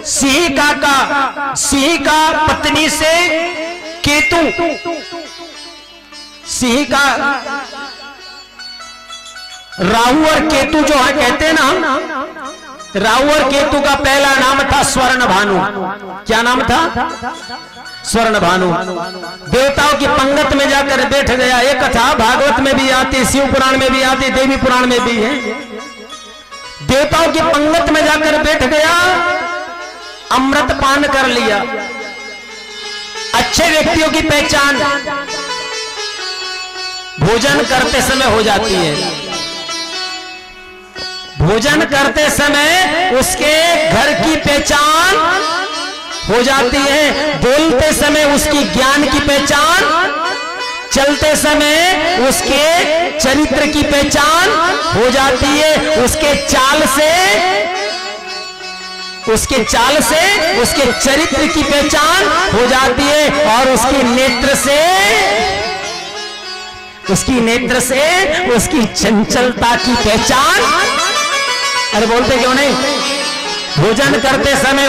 सिंहिका पत्नी से केतु, सिंहिका राहु और केतु जो है कहते हैं ना, राहु और केतु का पहला नाम था स्वर्ण भानु। क्या नाम था? स्वर्ण भानु। देवताओं की पंगत में जाकर बैठ गया। एक कथा भागवत में भी आती, शिव पुराण में भी आती, देवी पुराण में भी है। देवताओं की पंगत में जाकर बैठ गया, अमृत पान कर लिया। अच्छे व्यक्तियों की पहचान भोजन करते समय हो जाती है। भोजन करते समय उसके घर की पहचान हो जाती है, बोलते समय उसकी ज्ञान की पहचान, चलते समय उसके चरित्र की पहचान हो जाती है, उसके चाल से उसके चरित्र की पहचान हो जाती है, और उसके नेत्र से उसकी चंचलता की पहचान। अरे बोलते क्यों नहीं? भोजन करते समय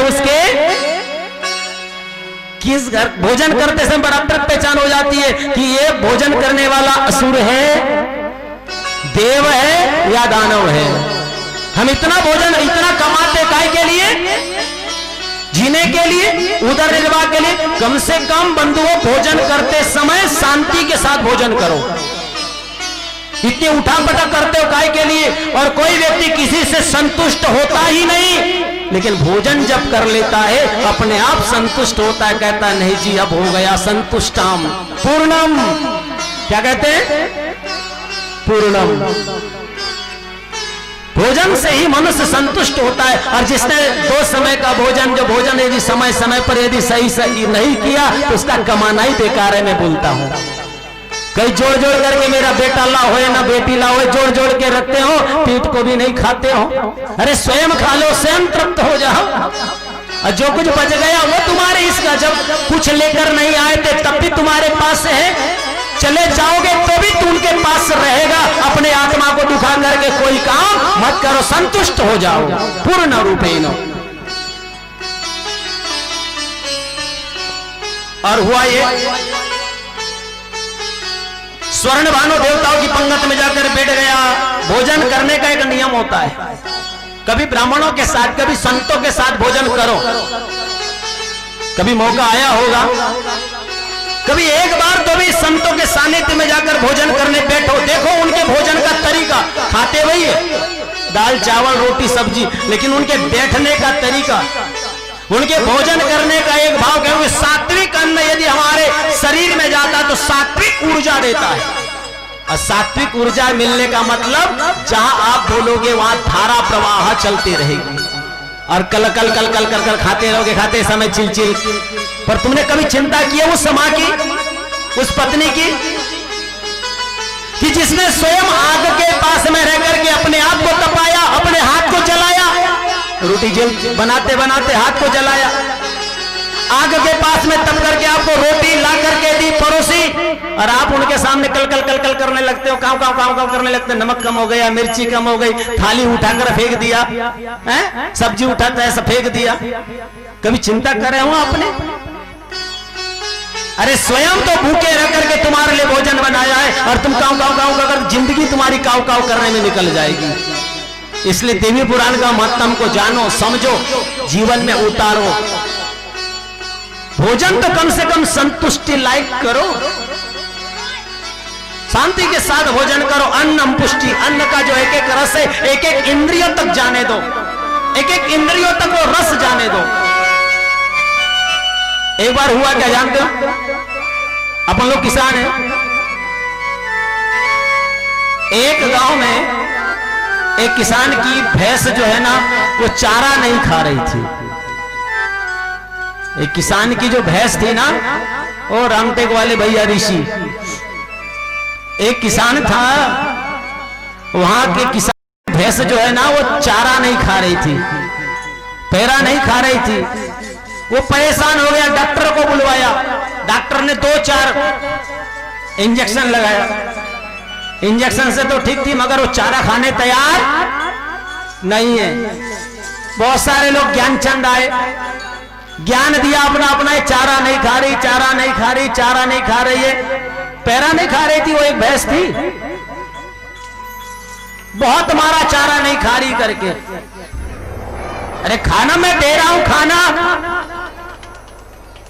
भोजन करते समय बराबर पहचान हो जाती है कि ये भोजन करने वाला असुर है, देव है या दानव है। हम इतना भोजन इतना कमाते काहे के लिए? जीने के लिए, उदर निर्वाह के लिए। कम से कम बंधुओं, भोजन करते समय शांति के साथ भोजन करो। इतने उठा-पटा करते हो काहे के लिए? और कोई व्यक्ति किसी से संतुष्ट होता ही नहीं, लेकिन भोजन जब कर लेता है अपने आप संतुष्ट होता है, कहता है नहीं जी अब हो गया संतुष्टाम पूर्णम। क्या कहते हैं? पूर्णम। भोजन से ही मनुष्य संतुष्ट होता है। और जिसने 2 समय का भोजन, जो भोजन यदि समय समय पर यदि सही नहीं किया तो उसका कमाना ही बेकार है। मैं बोलता हूं, कई जोड़ जोड़ करके मेरा बेटा ला हो ना बेटी ला हो, जोड़ जोड़ के रखते हो, पीठ को भी नहीं खाते हो। अरे स्वयं खा लो, स्वयं तृप्त हो जाओ, और जो कुछ बच गया वो तुम्हारे इसका। जब कुछ लेकर नहीं आए थे तब भी तुम्हारे पास है, चले जाओगे तो भी तू उनके पास रहेगा। अपने आत्मा को दुखा करके कोई काम मत करो, संतुष्ट हो जाओ पूर्ण रूपेण। और हुआ ये, स्वर्ण भानु देवताओं की पंगत में जाकर बैठ गया। भोजन करने का एक नियम होता है, कभी ब्राह्मणों के साथ कभी संतों के साथ भोजन करो। कभी मौका आया होगा, कभी एक बार तो भी संतों के सानिध्य में जाकर भोजन करने बैठो, देखो उनके भोजन का तरीका। खाते वही है, दाल चावल रोटी सब्जी, लेकिन उनके बैठने का तरीका, उनके भोजन करने का एक भाव, क्योंकि सात्विक अन्न यदि हमारे शरीर में जाता तो सात्विक ऊर्जा देता है। और सात्विक ऊर्जा मिलने का मतलब जहां आप बोलोगे वहां धारा प्रवाह चलती रहेगी। और कल कल कल कल कर खाते रहोगे, खाते समय चिलचिल। पर तुमने कभी चिंता की है उस मां की, उस पत्नी की, कि जिसने स्वयं आग के पास में रह करके अपने आप को तपाया, अपने हाथ को जलाया, रोटी जल बनाते बनाते हाथ को जलाया, आग के पास में तप करके आपको रोटी ला करके दी परोसी, और आप उनके सामने कल कल कल कल करने लगते हो, काव काव काव काव करने लगते हो। नमक कम हो गया, मिर्ची कम हो गई, थाली उठाकर फेंक दिया, हैं? सब्जी उठाता है सब फेंक दिया। कभी चिंता कर रहे हो अपने? अरे स्वयं तो भूखे रह करके तुम्हारे लिए भोजन बनाया है, और तुम काव काव काव कर, जिंदगी तुम्हारी काव काव करने में निकल जाएगी। इसलिए देवी पुराण का महत्व को जानो, समझो, जीवन में उतारो। भोजन तो कम से कम संतुष्टि लायक करो, शांति के साथ भोजन करो। अन्नम पुष्टि, अन्न का जो एक एक रस है, एक एक इंद्रियों तक जाने दो, एक एक इंद्रियों तक वो रस जाने दो। एक बार हुआ क्या जानते हो? अपन लोग किसान हैं, एक गांव में एक किसान की भैंस जो है ना वो चारा नहीं खा रही थी। एक किसान की जो भैंस थी ना, वो रामटेक वाले भैया ऋषि, एक किसान था, वहां के किसान भैंस जो है ना वो चारा नहीं खा रही थी, पैरा नहीं खा रही थी। वो परेशान हो गया, डॉक्टर को बुलवाया, डॉक्टर ने 2-4 इंजेक्शन लगाया। इंजेक्शन से तो ठीक थी, मगर वो चारा खाने तैयार नहीं है। बहुत सारे लोग ज्ञानचंद आए, ज्ञान दिया अपना अपना, ये चारा नहीं खा रही, चारा नहीं खा रही, चारा नहीं खा रही है, पैरा नहीं खा रही थी, वो एक भैंस थी, बहुत मारा चारा नहीं खा रही करके। अरे खाना मैं दे रहा हूं खाना,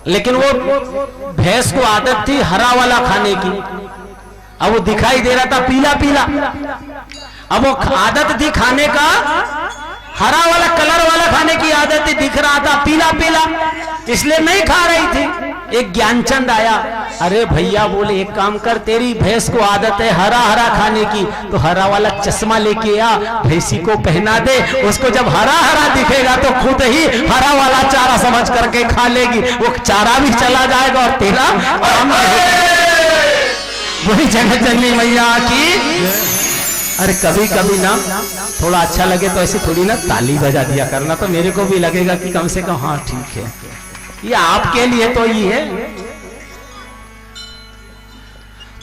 लेकिन वो भैंस को आदत थी हरा वाला खाने की। अब वो दिखाई दे रहा था पीला पीला, अब वो आदत थी खाने का, हरा वाला कलर वाला खाने की आदत थी, दिख रहा था पीला पीला, इसलिए नहीं खा रही थी। एक ज्ञानचंद आया, अरे भैया बोले एक काम कर, तेरी भैंस को आदत है हरा हरा खाने की, तो हरा वाला चश्मा लेके आ, भैंसी को पहना दे, उसको जब हरा हरा दिखेगा तो खुद ही हरा वाला चारा समझ करके खा लेगी, वो चारा भी चला जाएगा और तेरा काम वही जगत जननी मैया की। अरे कभी कभी ना थोड़ा अच्छा लगे तो ऐसे थोड़ी ना ताली बजा दिया करना, तो मेरे को भी लगेगा कि कम से कम हाँ ठीक है, ये आपके लिए तो ये है।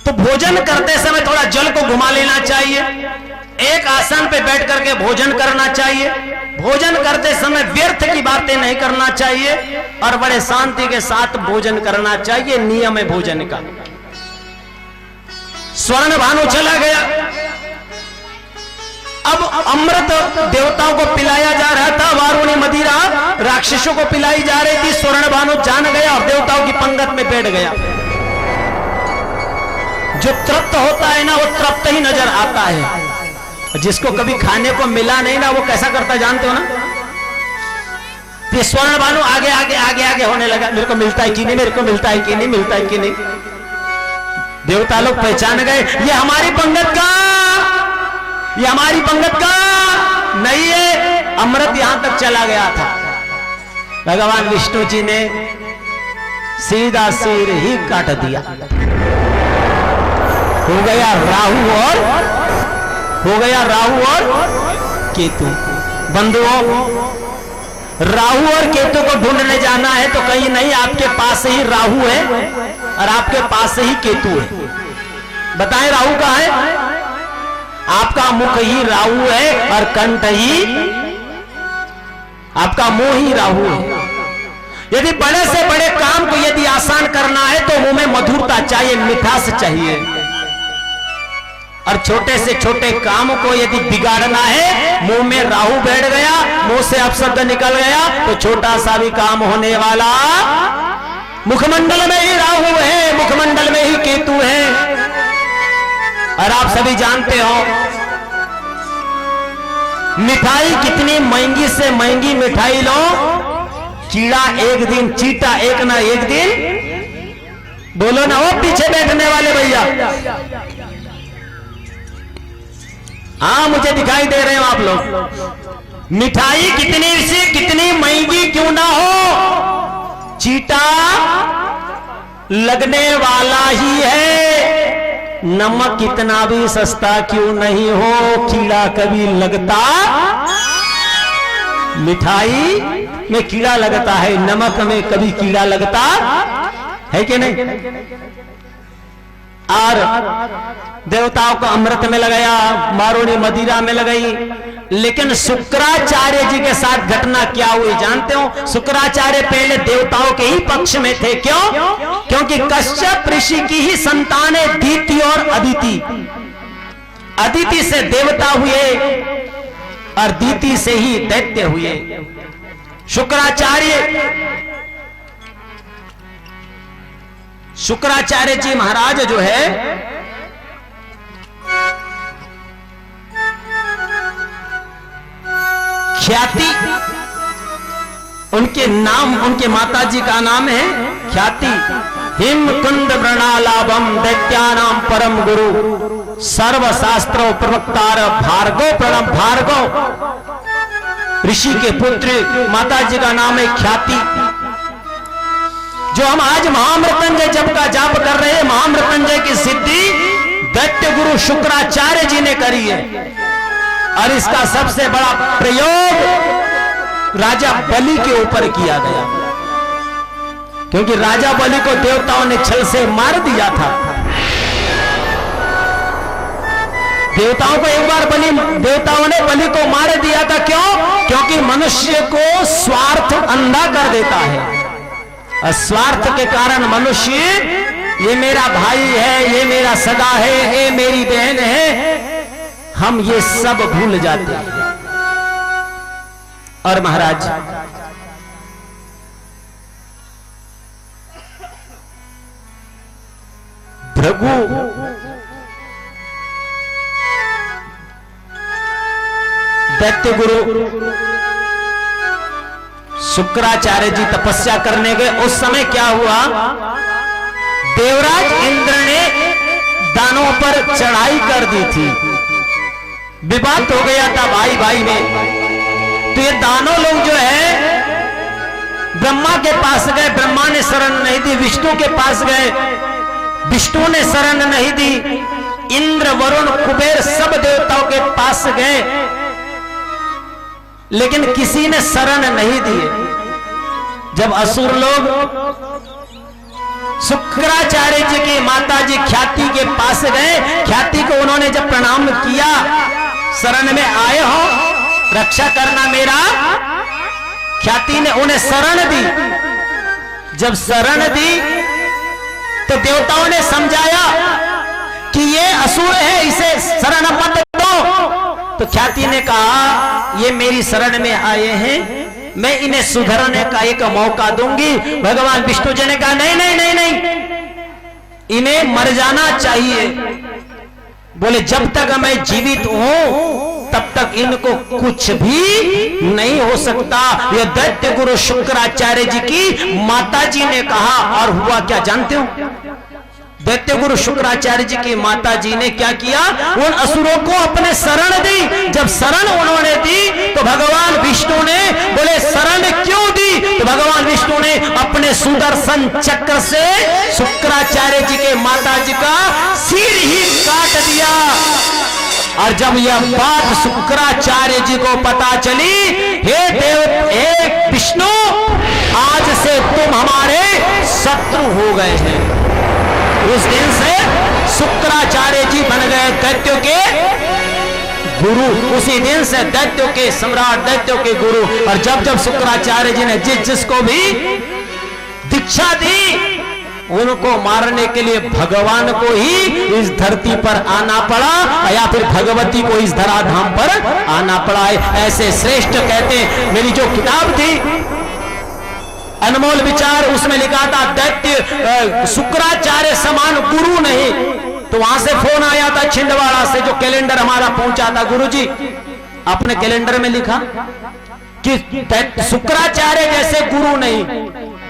तो भोजन करते समय थोड़ा जल को घुमा लेना चाहिए, एक आसन पे बैठ करके भोजन करना चाहिए, भोजन करते समय व्यर्थ की बातें नहीं करना चाहिए, और बड़े शांति के साथ भोजन करना चाहिए, नियम है भोजन का। स्वर्ण भानु चला गया, अब अमृत देवताओं को पिलाया जा रहा था, वारुणी मदिरा राक्षसों को पिलाई जा रही थी। स्वर्ण भानु जान गया और देवताओं की पंगत में बैठ गया। जो तृप्त होता है ना वो तृप्त ही नजर आता है, जिसको कभी खाने को मिला नहीं ना वो कैसा करता जानते हो ना। ये स्वर्ण भानु आगे आगे आगे आगे होने लगा, मेरे को मिलता है कि नहीं, मेरे को मिलता है कि नहीं, मिलता है कि नहीं। देवता लोग पहचान गए, ये हमारी पंगत का, ये हमारी पंगत का नहीं है, अमृत यहां तक चला गया था। भगवान विष्णु जी ने सीधा सिर ही काट दिया, हो गया राहु और केतु। बंधुओं, राहु और केतु को ढूंढने जाना है तो कहीं नहीं, आपके पास ही राहु है और आपके पास ही केतु है। बताएं राहु कहां है? आपका मुख ही राहु है और कंठ ही, आपका मुंह ही राहु है। यदि बड़े से बड़े काम को यदि आसान करना है तो मुंह में मधुरता चाहिए, मिठास चाहिए। और छोटे से छोटे काम को यदि बिगाड़ना है, मुंह में राहु बैठ गया, मुंह से अपशब्द निकल गया, तो छोटा सा भी काम होने वाला। मुखमंडल में ही राहु है, मुखमंडल में ही केतु है। और आप सभी जानते हो मिठाई कितनी महंगी से महंगी मिठाई लो, कीड़ा एक दिन, चीटा एक ना एक दिन। बोलो ना, वो पीछे बैठने वाले भैया, हाँ मुझे दिखाई दे रहे हो आप लोग। मिठाई कितनी से कितनी महंगी क्यों ना हो, चीटा लगने वाला ही है। नमक कितना भी सस्ता क्यों नहीं हो, कीड़ा कभी लगता। मिठाई में कीड़ा लगता है, नमक में कभी कीड़ा लगता है कि नहीं। और देवताओं को अमृत में लगाया, मारोनी मदिरा में लगाई। लेकिन शुक्राचार्य जी के साथ घटना क्या हुई जानते हो? शुक्राचार्य पहले देवताओं के ही पक्ष में थे। क्यों? क्योंकि कश्यप ऋषि की ही संतान है दीति और अदिति। अदिति से देवता हुए और दीति से ही दैत्य हुए। शुक्राचार्य जी महाराज जो है ख्याति, उनके नाम, उनके माताजी का नाम है ख्याति। हिमकुंड वृणालाभम दैत्यानाम परम गुरु सर्वशास्त्रों प्रवक्तार भार्गव प्रणव। भार्गव ऋषि के पुत्र, माताजी का नाम है ख्याति। जो हम आज महामृत्युंजय जप का जाप कर रहे हैं, महामृत्युंजय की सिद्धि दैत्य गुरु शुक्राचार्य जी ने करी है। और इसका सबसे बड़ा प्रयोग राजा बलि के ऊपर किया गया, क्योंकि राजा बलि को देवताओं ने छल से मार दिया था। देवताओं को एक बार देवताओं ने बलि को मार दिया था। क्यों? क्योंकि मनुष्य को स्वार्थ अंधा कर देता है। और स्वार्थ के कारण मनुष्य, ये मेरा भाई है, ये मेरा सगा है, ये मेरी बहन है, हम ये सब भूल जाते हैं। और महाराज भृगु दैत्य गुरु शुक्राचार्य जी तपस्या करने गए। उस समय क्या हुआ, देवराज इंद्र ने दानों पर चढ़ाई कर दी थी, विवाद हो गया था भाई भाई में। तो ये दानों लोग जो है ब्रह्मा के पास गए, ब्रह्मा ने शरण नहीं दी। विष्णु के पास गए, विष्णु ने शरण नहीं दी। इंद्र, वरुण, कुबेर सब देवताओं के पास गए, लेकिन किसी ने शरण नहीं दिए। जब असुर लोग शुक्राचार्य जी की माताजी ख्याति के पास गए, ख्याति को उन्होंने जब प्रणाम किया, शरण में आए हो, रक्षा करना मेरा, ख्याति ने उन्हें शरण दी। जब शरण दी तो देवताओं ने समझाया कि ये असुर है, इसे शरण मत दो। तो ख्याति ने कहा ये मेरी शरण में आए हैं, मैं इन्हें सुधरने का एक मौका दूंगी। भगवान विष्णु जी ने कहा नहीं नहीं नहीं नहीं, इन्हें मर जाना चाहिए। बोले जब तक मैं जीवित हूं तब तक इनको कुछ भी नहीं हो सकता। यह दैत्य गुरु शुक्राचार्य जी की माताजी ने कहा। और हुआ क्या जानते हो? दैत्य गुरु शुक्राचार्य जी की माताजी ने क्या किया, उन असुरों को अपने शरण दी। जब शरण उन्होंने दी तो भगवान विष्णु ने बोले शरण क्यों दी? तो भगवान विष्णु ने अपने सुदर्शन चक्र से शुक्राचार्य जी के माताजी का सिर ही काट दिया। और जब यह बात शुक्राचार्य जी को पता चली, हे देव, हे विष्णु, आज से तुम हमारे शत्रु हो गए हैं। उस दिन से शुक्राचार्य जी बन गए दैत्यों के गुरु। उसी दिन से दैत्यों के सम्राट, दैत्यों के गुरु। और जब जब शुक्राचार्य जी ने जिसको भी दीक्षा दी, उनको मारने के लिए भगवान को ही इस धरती पर आना पड़ा या फिर भगवती को इस धराधाम पर आना पड़ा है। ऐसे श्रेष्ठ कहते हैं। मेरी जो किताब थी अनमोल विचार, उसमें लिखा था दैत्य शुक्राचार्य समान गुरु नहीं। तो वहां से फोन आया था छिंदवाड़ा से, जो कैलेंडर हमारा पहुंचा था, गुरुजी अपने कैलेंडर में लिखा कि शुक्राचार्य जैसे गुरु नहीं,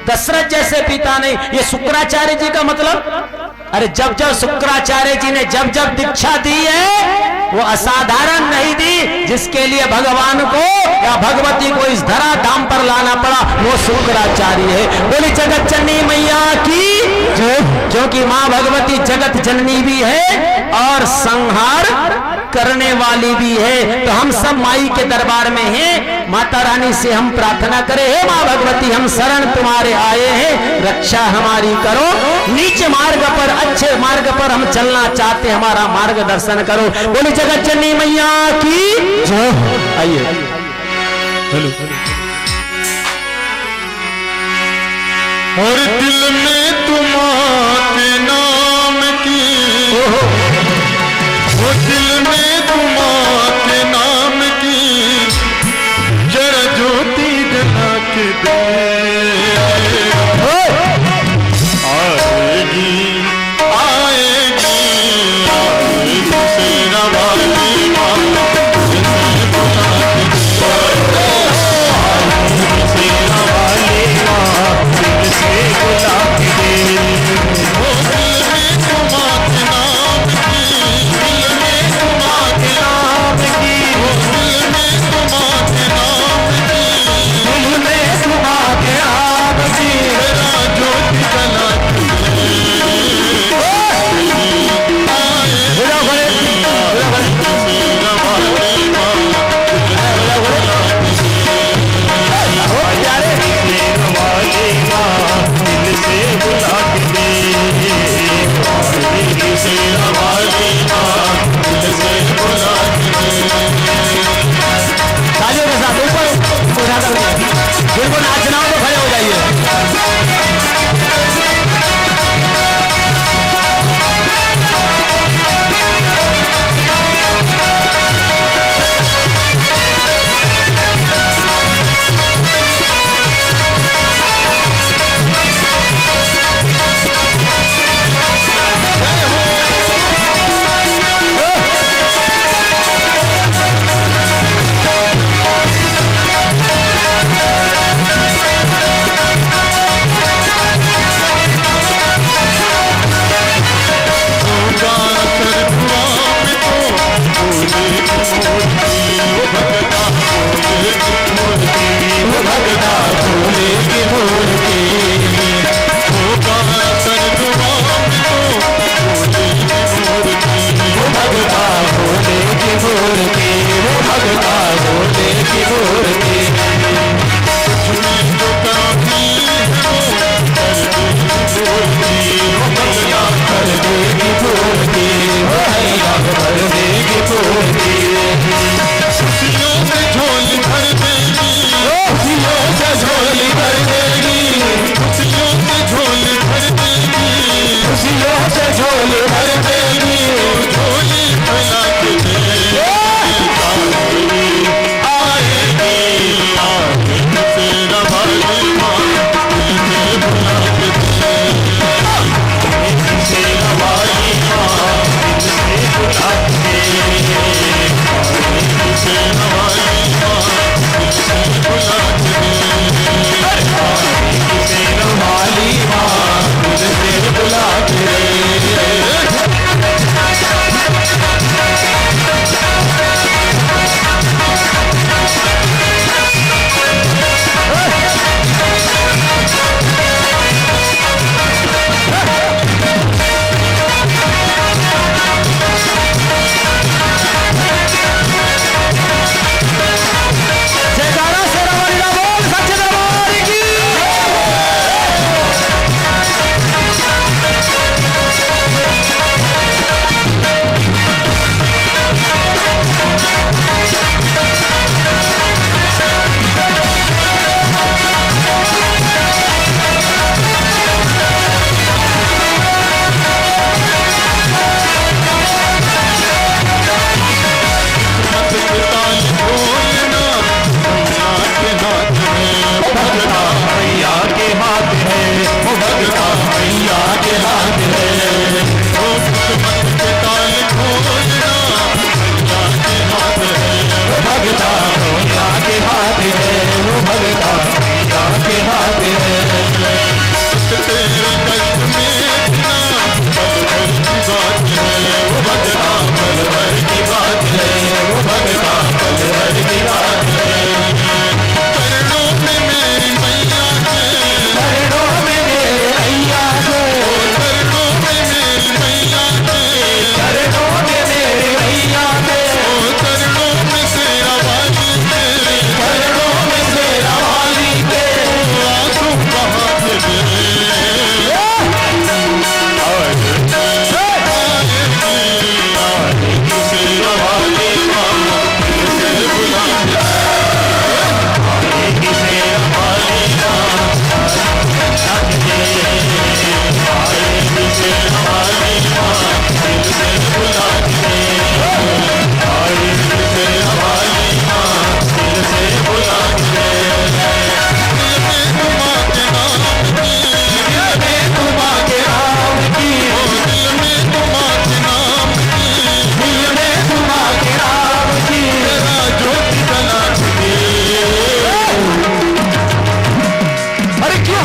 दशरथ जैसे पिता नहीं। ये शुक्राचार्य जी का मतलब, अरे जब जब शुक्राचार्य जी ने जब जब दीक्षा दी है वो असाधारण नहीं दी, जिसके लिए भगवान को या भगवती को इस धरा धाम पर लाना पड़ा वो शुक्राचार्य है। बोली जगत जननी मैया की, क्योंकि मां भगवती जगत जननी भी है और संहार करने वाली भी है। तो हम सब माई के दरबार में हैं। माता रानी से हम प्रार्थना करें, हे मां भगवती हम शरण तुम्हारे आए हैं, रक्षा हमारी करो। नीच मार्ग पर अच्छे मार्ग पर हम चलना चाहते, हमारा मार्गदर्शन करो। बोली जगत जननी मैया की जय। आइए और दिल में तुम्हारे नाम की, वो दिल में तुम्हारे नाम की जरा ज्योति जला के दे। आएगी आएगी आएगी शेरा वाली माँ, शेरा वाली माँ से बुला के दे। वो दिल में तुम्हारे नाम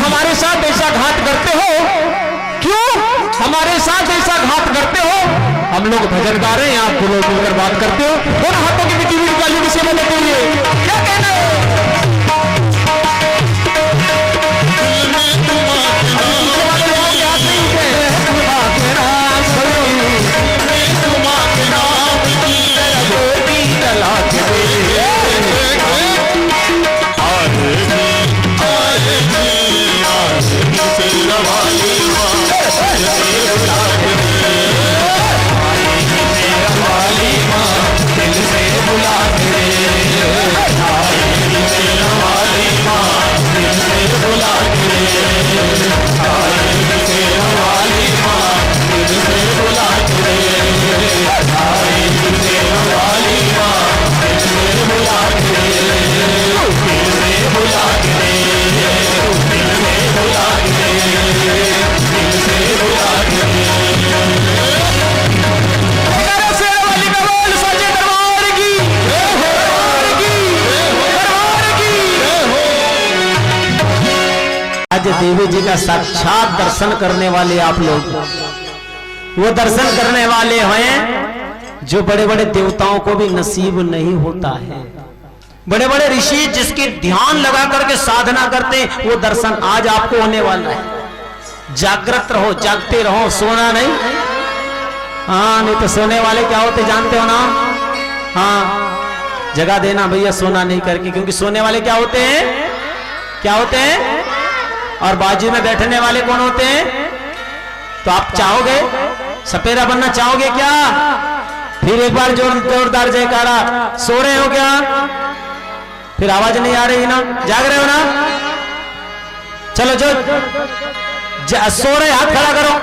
हमारे साथ ऐसा घात करते हो? क्यों हमारे साथ ऐसा घात करते हो? हम लोग भजन गा रहे हैं, आप लोग मिलकर बात करते हो और हाथों की बिकी हुई गालियों की सेवा लेते हुए क्या कहना है? आज देवी जी का साक्षात दर्शन करने वाले आप लोग, वो दर्शन करने वाले हैं जो बड़े बड़े देवताओं को भी नसीब नहीं होता है। बड़े बड़े ऋषि जिसकी ध्यान लगा करके साधना करते, वो दर्शन आज आपको होने वाला है। जागृत रहो, जागते रहो, सोना नहीं। हाँ, नहीं तो सोने वाले क्या होते जानते हो ना? हाँ, जगा देना भैया, सोना नहीं करके, क्योंकि सोने वाले क्या होते हैं? क्या होते हैं? और बाजू में बैठने वाले कौन होते हैं? तो आप चाहोगे सपेरा बनना चाहोगे क्या? फिर एक बार जोरदार जयकारा। सो रहे हो क्या? फिर आवाज नहीं आ रही ना? जाग रहे हो ना? चलो जो सो रहे हाथ खड़ा करो।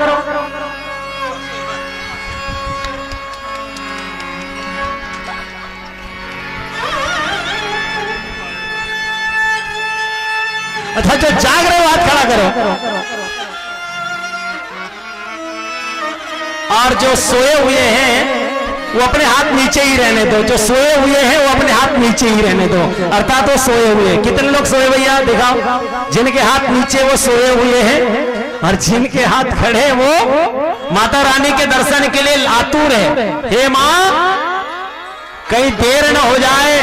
अच्छा, जो जाग रहे हो हाथ खड़ा करो। और जो सोए हुए हैं वो अपने हाथ नीचे ही रहने दो। जो सोए हुए हैं वो अपने हाथ नीचे ही रहने दो, अर्थात वो सोए हुए। कितने लोग सोए भैया दिखाओ? जिनके हाथ नीचे वो सोए हुए हैं, और जिनके हाथ खड़े वो माता रानी के दर्शन के लिए आतुर है। हे मां, कहीं देर न हो जाए,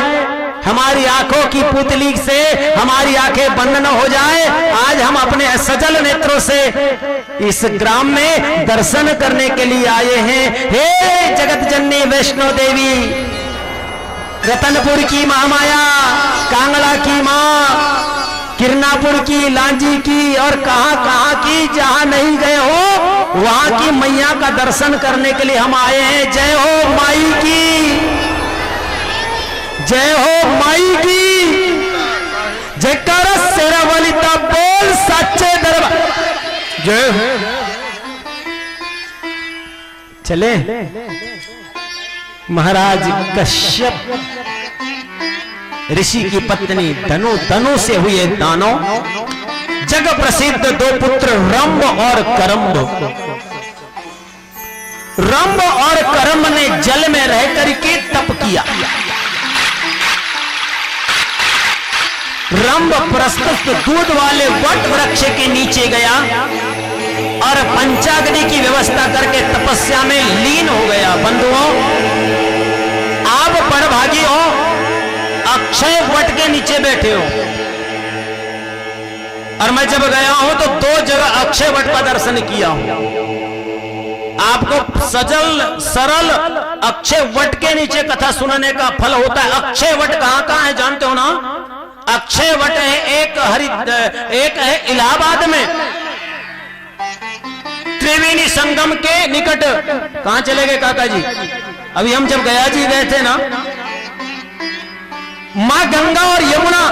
हमारी आंखों की पुतली से हमारी आंखें बंद न हो जाए। आज हम अपने सजल नेत्रों से इस ग्राम में दर्शन करने के लिए आए हैं। हे जगत जननी वैष्णो देवी, रतनपुर की महामाया, कांगड़ा की मां, किरनापुर की, लांजी की, और कहां कहां की, जहां नहीं गए हो वहां की मैया का दर्शन करने के लिए हम आए हैं। जय हो माई की, जय हो माई की, जयकारा शेरा वाली ता बोल सच्चे दरबार जय हो। चले महाराज कश्यप ऋषि की पत्नी धनु से हुए दानव, जग प्रसिद्ध दो पुत्र रंभ और करम्ब। रंभ और करम्ब ने जल में रहकर के तप किया। रंभ प्रस्तुत दूध वाले वट वृक्ष के नीचे गया और पंचाग्नि की व्यवस्था करके तपस्या में लीन हो गया। बंधुओं, आप बड़भागी हो, अक्षय वट के नीचे बैठे हो। और मैं जब गया हूं तो 2 जगह अक्षय वट का दर्शन किया हूं। आपको सजल सरल अक्षय वट के नीचे कथा सुनने का फल होता है। अक्षय वट कहां है जानते हो ना? अक्षय वट है एक है इलाहाबाद में, त्रिवेणी संगम के निकट। कहां चले गए काका जी? अभी हम जब गया जी गए थे ना, मां गंगा और यमुना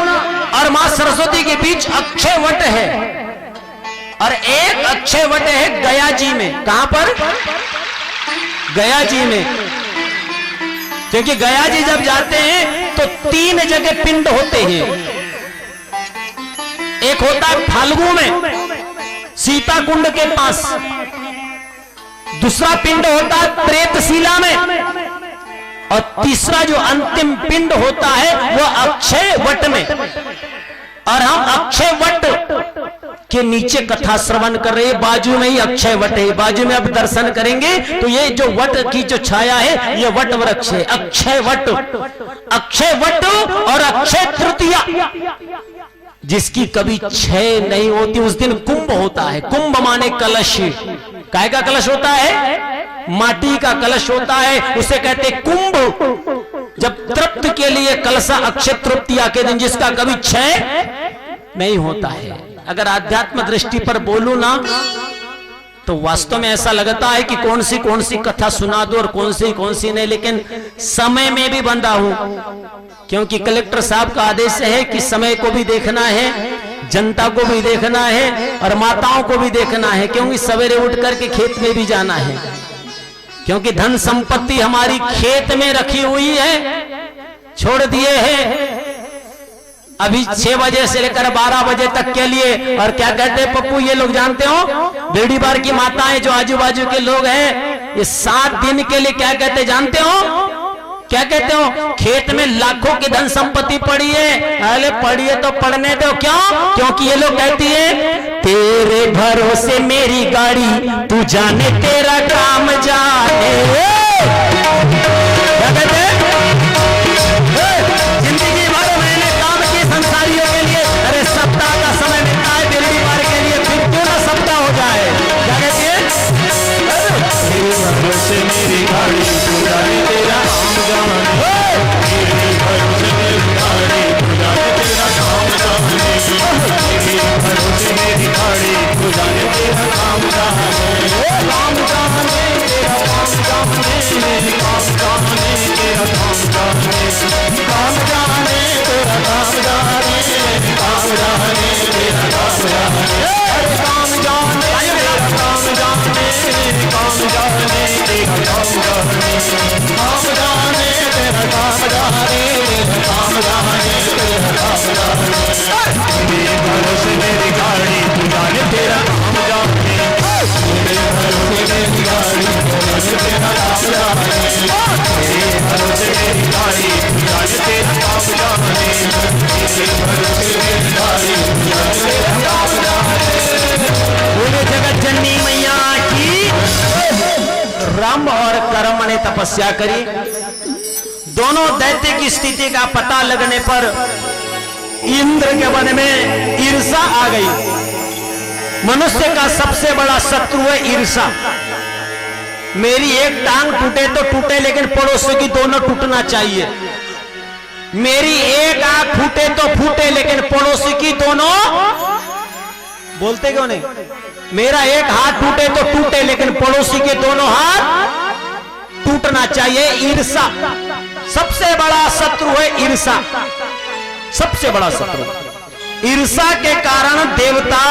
और मां सरस्वती के बीच अक्षय वट है। और एक अक्षय वट है गया जी में। कहां पर? गया जी में। क्योंकि गया जी जब जाते हैं तो 3 जगह पिंड होते हैं। एक होता है फाल्गु में, सीता कुंड के पास। दूसरा पिंड होता है प्रेतशिला में, और तीसरा जो अंतिम पिंड होता है वो अक्षय वट में। और हम अक्षय वट के नीचे कथा श्रवण कर रहे हैं, बाजू में ही अक्षय वट है। बाजू में अब दर्शन करेंगे तो ये जो वट की जो छाया है ये वट वृक्ष है, अक्षय वट। अक्षय वट और अक्षय तृतीया जिसकी कभी क्षय नहीं होती, उस दिन कुंभ होता है। कुंभ माने कलश। काय का कलश होता है? माटी का कलश होता है, उसे कहते कुंभ। जब तृप्त के लिए कलशा अक्षय तृतीया के दिन, जिसका कभी क्षय नहीं होता है। अगर आध्यात्म दृष्टि पर बोलूं ना तो वास्तव में ऐसा लगता है कि कौन सी कथा सुना दो और कौन सी नहीं, लेकिन समय में भी बंधा हूं, क्योंकि कलेक्टर साहब का आदेश है कि समय को भी देखना है, जनता को भी देखना है और माताओं को भी देखना है, क्योंकि सवेरे उठ करके खेत में भी जाना है, क्योंकि धन संपत्ति हमारी खेत में रखी हुई है, छोड़ दिए हैं अभी 6 बजे से लेकर 12 बजे तक के लिए। और क्या कहते हैं पप्पू, ये लोग जानते हो, बेड़ी बार की माताएं जो आजू बाजू के लोग हैं, ये 7 दिन के लिए क्या कहते हैं जानते हो? क्या कहते हो? खेत में लाखों की धन संपत्ति पड़ी है। अरे पड़ी है तो पढ़ने दो। क्यों? क्योंकि ये लोग कहती है तेरे भरोसे मेरी गाड़ी, तू जाने तेरा काम जाने। क्या कहते हैं? जिंदगी भर मैंने काम की संसारियों के लिए, अरे सप्ताह का समय मिलता है बेड़ी बार के लिए, फिर क्यों ना सप्ताह हो जाए। क्या कहती है? तेरे भरोसे मेरी गाड़ी, तू जाने तेरा काम जाने। तेरे भरोसे मेरी गाड़ी, तू जाने तेरा काम जाने। तेरे भरोसे मेरी गाड़ी, तू जाने तेरा काम जाने। काम जाने तेरा काम जाने, मेरे काम जाने तेरा काम जाने। काम जाने तेरा काम जाने, मेरे काम जाने तेरा काम जाने। काम जाने तेरा काम जाने, मेरे काम जाने तेरा काम जाने। काम जाने तेरा काम जाने, मेरे काम जाने तेरा काम जाने। मेरे भरोसे मेरी गाड़ी, तू जाने तेरा काम जाने। मेरे भरोसे मेरी गाड़ी, तू जाने तेरा काम जाने। मेरे भरोसे मेरी गाड़ी, तू जाने तेरा काम जाने। मेरे भरोसे मेरी गाड़ी, तू जाने तेरा काम जाने। बोले जगत जननी मैया की। राम और कर्म ने तपस्या करी, दोनों दैत्य की स्थिति का पता लगने पर इंद्र के मन में ईर्षा आ गई। मनुष्य का सबसे बड़ा शत्रु है ईर्षा। मेरी एक टांग टूटे तो टूटे, लेकिन पड़ोसी की दोनों टूटना चाहिए। मेरी एक आंख फूटे तो फूटे, लेकिन पड़ोसी की दोनों। बोलते क्यों नहीं? मेरा एक हाथ टूटे तो टूटे, लेकिन पड़ोसी के दोनों हाथ टूटना चाहिए। ईर्षा सबसे बड़ा शत्रु है, ईर्षा सबसे बड़ा शत्रु। ईर्षा के कारण देवता